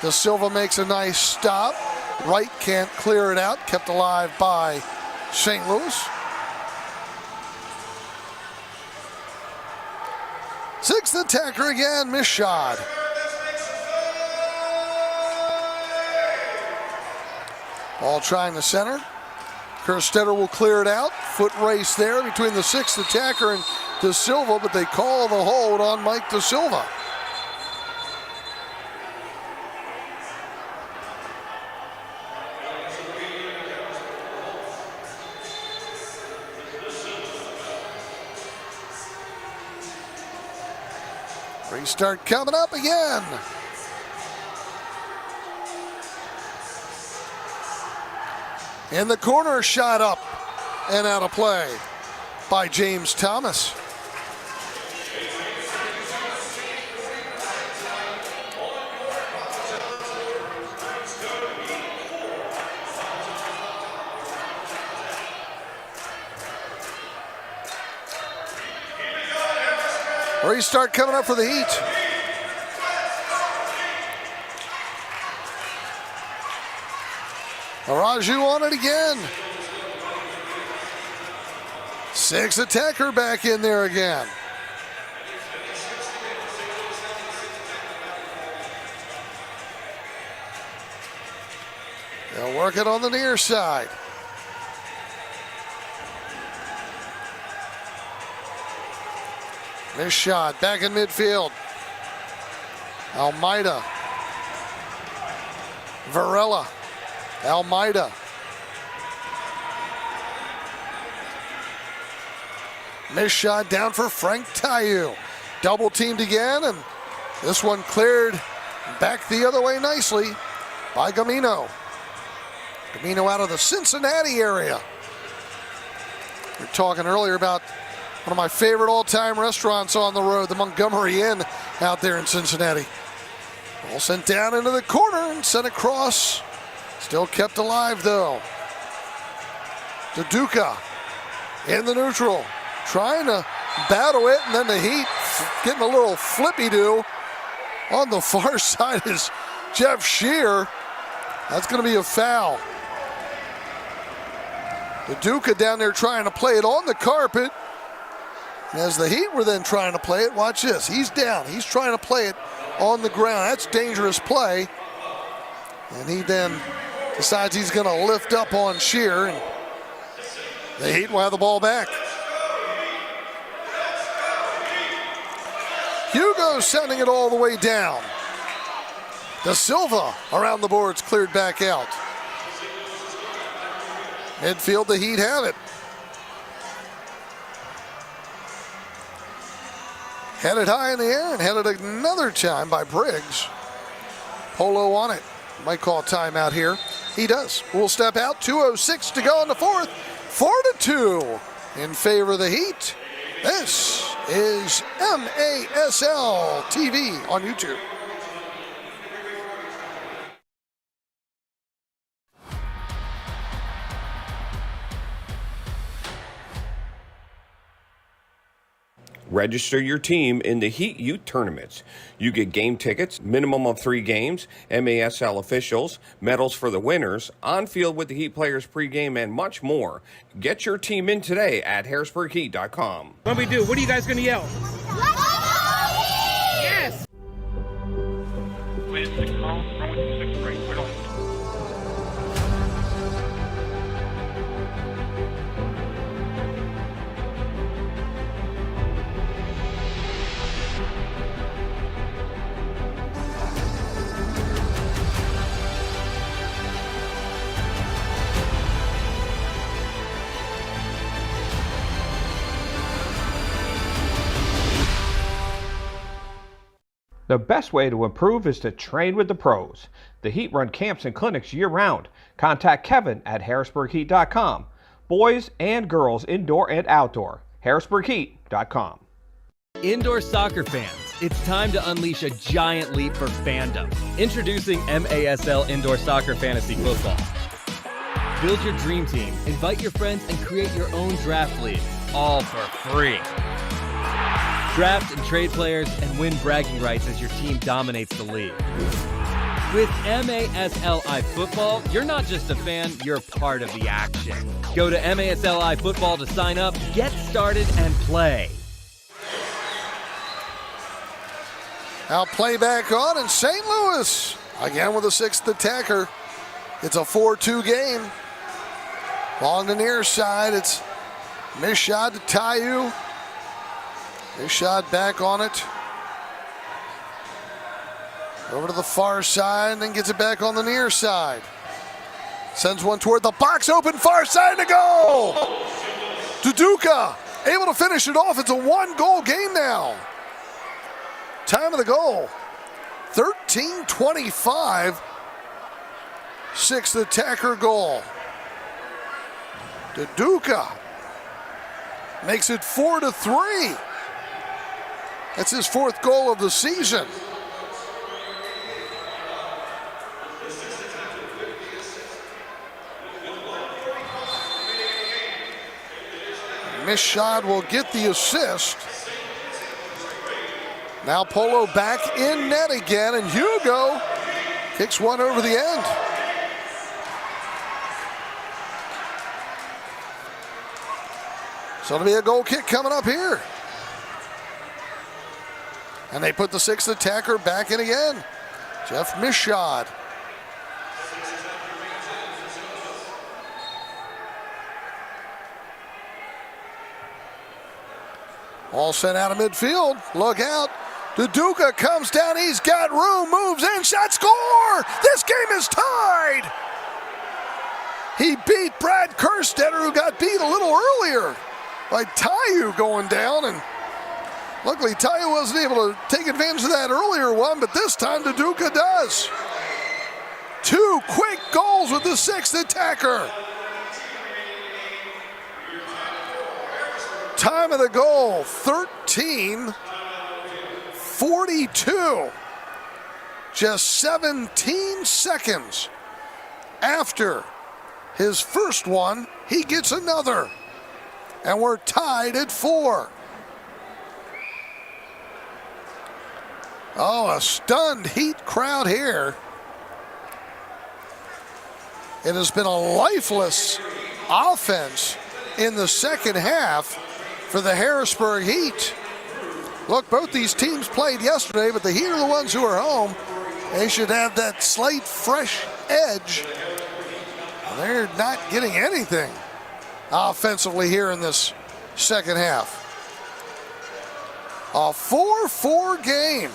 De Silva makes a nice stop. Wright can't clear it out. Kept alive by St. Louis. Sixth attacker again, Mishshot. Ball trying to center. Kerstetter will clear it out. Foot race there between the sixth attacker and De Silva, but they call the hold on Mike De Silva. Restart coming up again. In the corner, shot up and out of play by James Thomas. Restart coming up for the Heat. Araju on it again. 6 attacker back in there again. They'll work it on the near side. This shot back in midfield. Almeida. Varela. Almeida. Missed shot down for Frank Tayu. Double teamed again, and this one cleared back the other way nicely by Gamino. Gamino out of the Cincinnati area. We were talking earlier about one of my favorite all-time restaurants on the road, the Montgomery Inn out there in Cincinnati. Ball sent down into the corner and sent across. Still kept alive though. Duduka in the neutral, trying to battle it, and then the Heat getting a little flippy-do. On the far side is Jeff Shear. That's going to be a foul. Duduka down there trying to play it on the carpet. And as the Heat were then trying to play it, watch this. He's down. He's trying to play it on the ground. That's dangerous play. And he then decides he's going to lift up on Shear. And the Heat will have the ball back. Hugo sending it all the way down. Da Silva around the boards, cleared back out. Midfield, the Heat have it. Headed high in the air and headed another time by Briggs. Polo on it. Might call a timeout here. He does. We'll step out. 2:06 to go in the fourth. 4-2 in favor of the Heat. This is MASL TV on YouTube. Register your team in the Heat Youth Tournaments. You get game tickets, minimum of 3 games, MASL officials, medals for the winners, on field with the Heat players pregame, and much more. Get your team in today at harrisburgheat.com. What we do? What are you guys going to yell? Yes! With 6 miles, runway 26 right, cleared on. The best way to improve is to train with the pros. The Heat run camps and clinics year-round. Contact Kevin at harrisburgheat.com. Boys and girls, indoor and outdoor. harrisburgheat.com. Indoor soccer fans, it's time to unleash a giant leap for fandom. Introducing MASL Indoor Soccer Fantasy Football. Build your dream team, invite your friends, and create your own draft league, all for free. Draft and trade players and win bragging rights as your team dominates the league. With MASLI Football, you're not just a fan, you're part of the action. Go to MASLI Football to sign up, get started, and play. Now play back on in St. Louis. Again with a 6th attacker. It's a 4-2 game. Along the near side, it's missed shot to Tayu. This shot back on it. Over to the far side and then gets it back on the near side. Sends one toward the box, open far side to goal. Duduka able to finish it off. It's a 1-goal game now. Time of the goal, 13:25. 6th attacker goal. Duduka makes it 4-3. That's his 4th goal of the season. Mishad will get the assist. Now Polo back in net again, and Hugo kicks one over the end. So it'll be a goal kick coming up here. And they put the sixth attacker back in again. Jeff Mishad. All sent out of midfield. Look out. Duduka comes down. He's got room. Moves in. Shot. Score! This game is tied. He beat Brad Kerstetter, who got beat a little earlier by Tayu going down. And luckily, Tayu wasn't able to take advantage of that earlier one, but this time Duduka does. 2 quick goals with the sixth attacker. Time of the goal, 13:42. Just 17 seconds after his first one, he gets another. And we're tied at 4. Oh, a stunned Heat crowd here. It has been a lifeless offense in the second half for the Harrisburg Heat. Look, both these teams played yesterday, but the Heat are the ones who are home. They should have that slight fresh edge. They're not getting anything offensively here in this second half. A 4-4 game.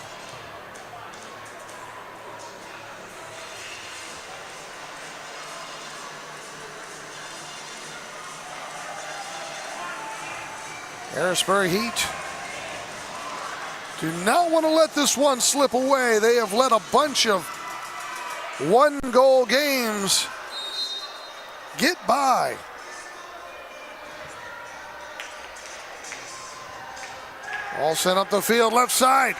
Harrisburg Heat do not want to let this one slip away. They have let a bunch of one-goal games get by. All sent up the field, left side.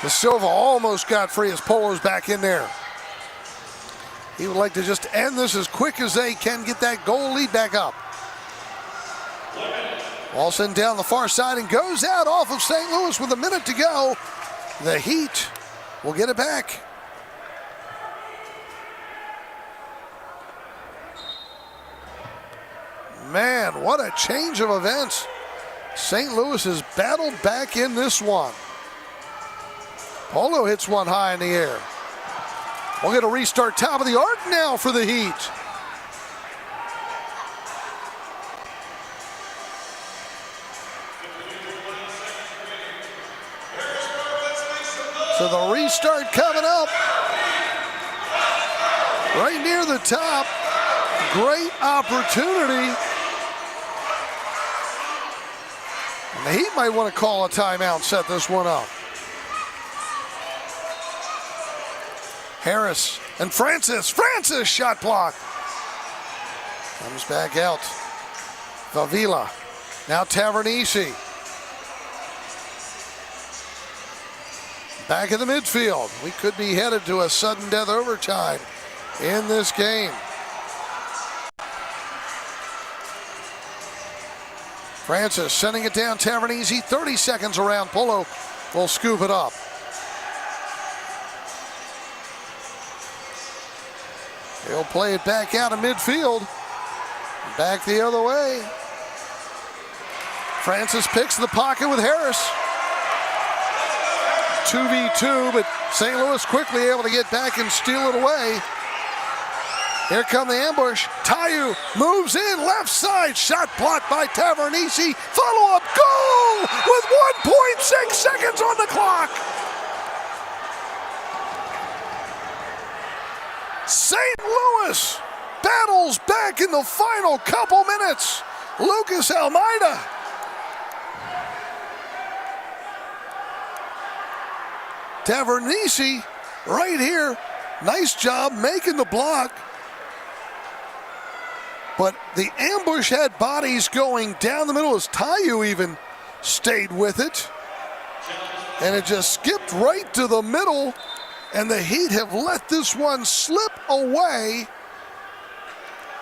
De Silva almost got free as Polo's back in there. He would like to just end this as quick as they can, get that goal lead back up. All sent down the far side and goes out off of St. Louis with a minute to go. The Heat will get it back. Man, what a change of events. St. Louis has battled back in this one. Polo hits one high in the air. We'll get a restart top of the arc now for the Heat. So the restart coming up. Right near the top. Great opportunity. And the Heat might want to call a timeout and set this one up. Harris and Francis. Francis shot block. Comes back out. Favila. Now Tavernisi. Back in the midfield. We could be headed to a sudden death overtime in this game. Francis sending it down. Tavernisi, 30 seconds around. Polo will scoop it up. He'll play it back out of midfield. Back the other way. Francis picks the pocket with Harris. 2v2, but St. Louis quickly able to get back and steal it away. Here come the ambush. Tayu moves in, left side, shot blocked by Tavernisi. Follow-up goal with 1.6 seconds on the clock. St. Louis battles back in the final couple minutes. Lucas Almeida. Tavernisi right here. Nice job making the block. But the ambush had bodies going down the middle as Tayu even stayed with it. And it just skipped right to the middle. And the Heat have let this one slip away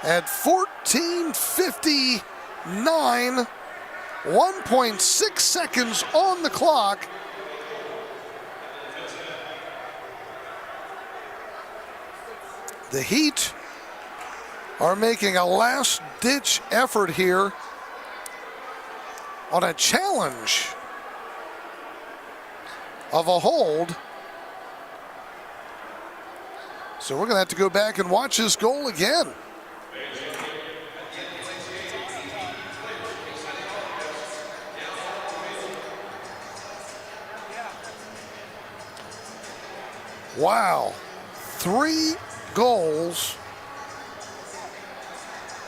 at 14:59. 1.6 seconds on the clock. The Heat are making a last-ditch effort here on a challenge of a hold. So we're going to have to go back and watch this goal again. Wow. 3 goals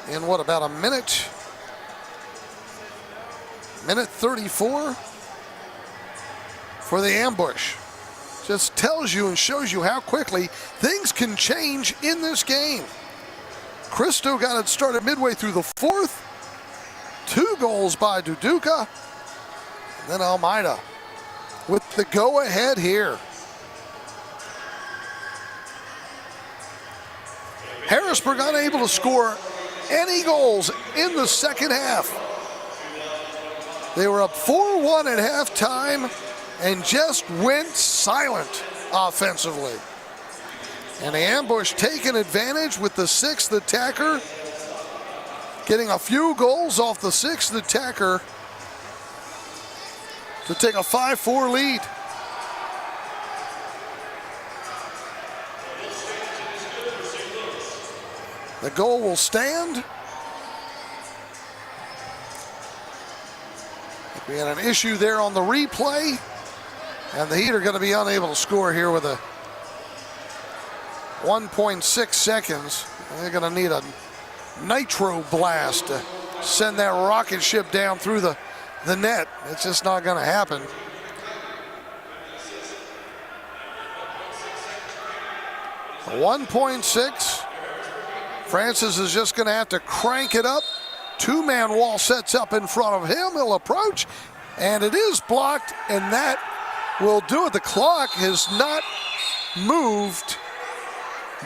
in what, about a minute? Minute 34 for the ambush. Just tells you and shows you how quickly things can change in this game. Cristo got it started midway through the 4th. 2 goals by Duduka. And then Almeida with the go-ahead here. Harrisburg unable to score any goals in the second half. They were up 4-1 at halftime and just went silent offensively. And the ambush taking advantage with the 6th attacker, getting a few goals off the 6th attacker to take a 5-4 lead. The goal will stand. We had an issue there on the replay, and the Heat are going to be unable to score here with a 1.6 seconds. They're going to need a nitro blast to send that rocket ship down through the net. It's just not going to happen. A 1.6. Francis is just going to have to crank it up. 2-man wall sets up in front of him. He'll approach, and it is blocked, and that will do it. The clock has not moved,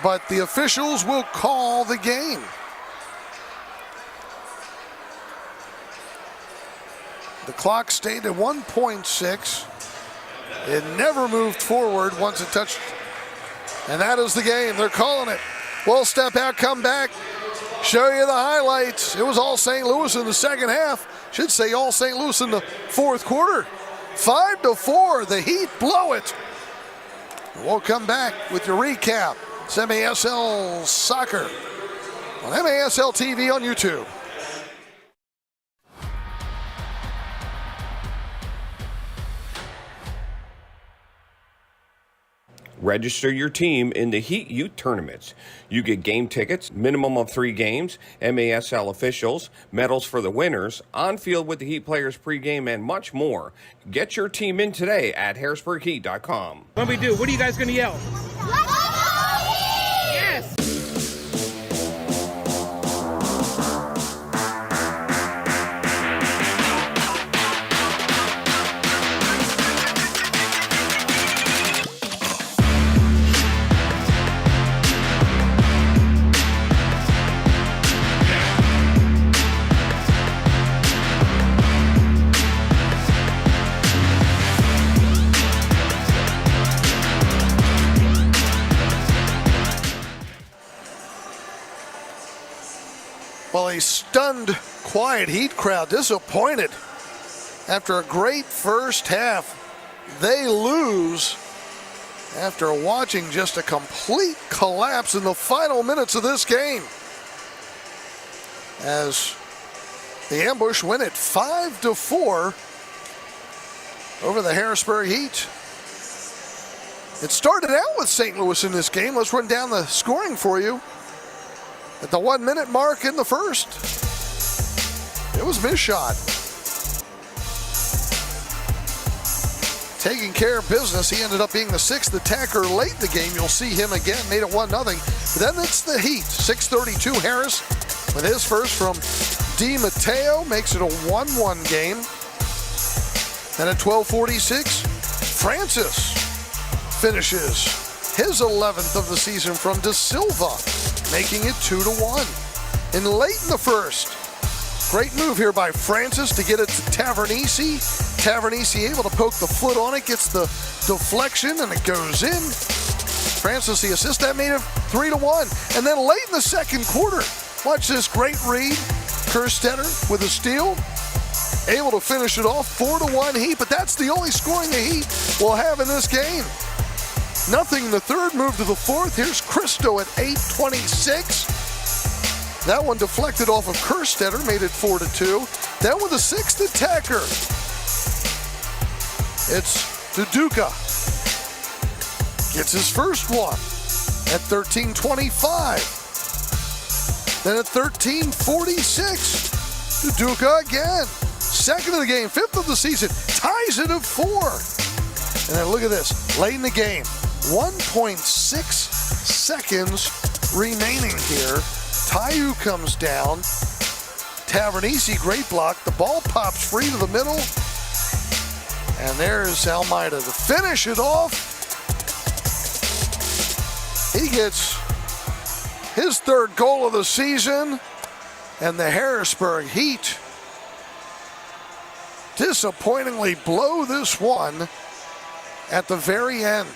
but the officials will call the game. The clock stayed at 1.6. It never moved forward once it touched, and that is the game. They're calling it. We'll step out, come back, show you the highlights. It was all St. Louis in the second half. Should say all St. Louis in the 4th quarter. 5-4, the Heat blow it. We'll come back with your recap. It's MASL Soccer on MASL TV on YouTube. Register your team in the Heat Youth Tournaments. You get game tickets, minimum of 3 games, MASL officials, medals for the winners, on field with the Heat players pregame, and much more. Get your team in today at harrisburgheat.com. What we do? What are you guys going to yell? Yes! Well, a stunned, quiet Heat crowd, disappointed. After a great first half, they lose after watching just a complete collapse in the final minutes of this game. As the ambush win it 5-4 over the Harrisburg Heat. It started out with St. Louis in this game. Let's run down the scoring for you. At the 1-minute mark in the first, it was Mishot taking care of business. He ended up being the 6th attacker late in the game. You'll see him again, made it 1-0. Then it's the Heat. 6:32 Harris with his first from Di Matteo makes it a 1-1 game. Then at 12:46, Francis finishes his 11th of the season from De Silva, making it 2-1. And late in the first, great move here by Francis to get it to Tavernisi. Tavernisi able to poke the foot on it, gets the deflection, and it goes in. Francis the assist, that made it 3-1. And then late in the second quarter, watch this great read. Kerstetter with a steal, able to finish it off, 4-1 Heat, but that's the only scoring the Heat will have in this game. Nothing in the third, move to the fourth. Here's Christo at 8:26. That one deflected off of Kerstetter, made it 4-2. Then with the sixth attacker, it's Duduka. Gets his first one at 13:25. Then at 13:46, Duduka again. Second of the game, fifth of the season, ties it at 4. And then look at this, late in the game, 1.6 seconds remaining here. Tayu comes down. Tavernisi, great block. The ball pops free to the middle. And there's Almeida to finish it off. He gets his third goal of the season. And the Harrisburg Heat disappointingly blow this one at the very end.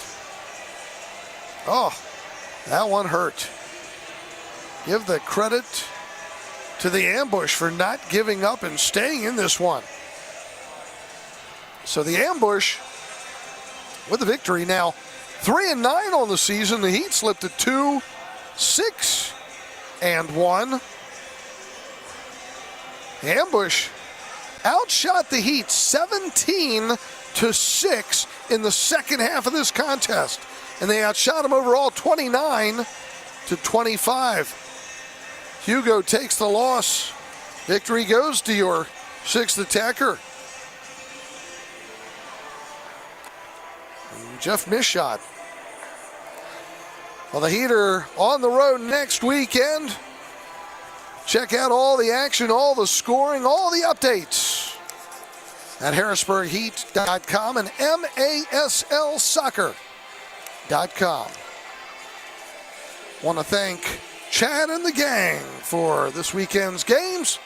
Oh, that one hurt. Give the credit to the ambush for not giving up and staying in this one. So the ambush with the victory now, 3-9 on the season. The Heat slipped to 2-6-1. The ambush outshot the Heat 17-6 in the second half of this contest. And they outshot them overall 29-25. Hugo takes the loss. Victory goes to your sixth attacker. And Jeff Mishot. Well, the Heat are on the road next weekend. Check out all the action, all the scoring, all the updates at HarrisburgHeat.com and MASLsoccer.com. Want to thank Chad and the gang for this weekend's games.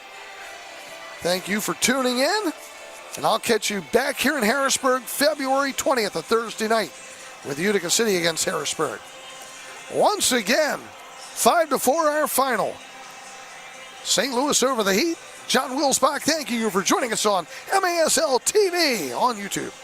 Thank you for tuning in, and I'll catch you back here in Harrisburg February 20th, a Thursday night, with Utica City against Harrisburg. Once again, 5-4 our final. St. Louis over the Heat. John Wilsbach, thank you for joining us on MASL TV on YouTube.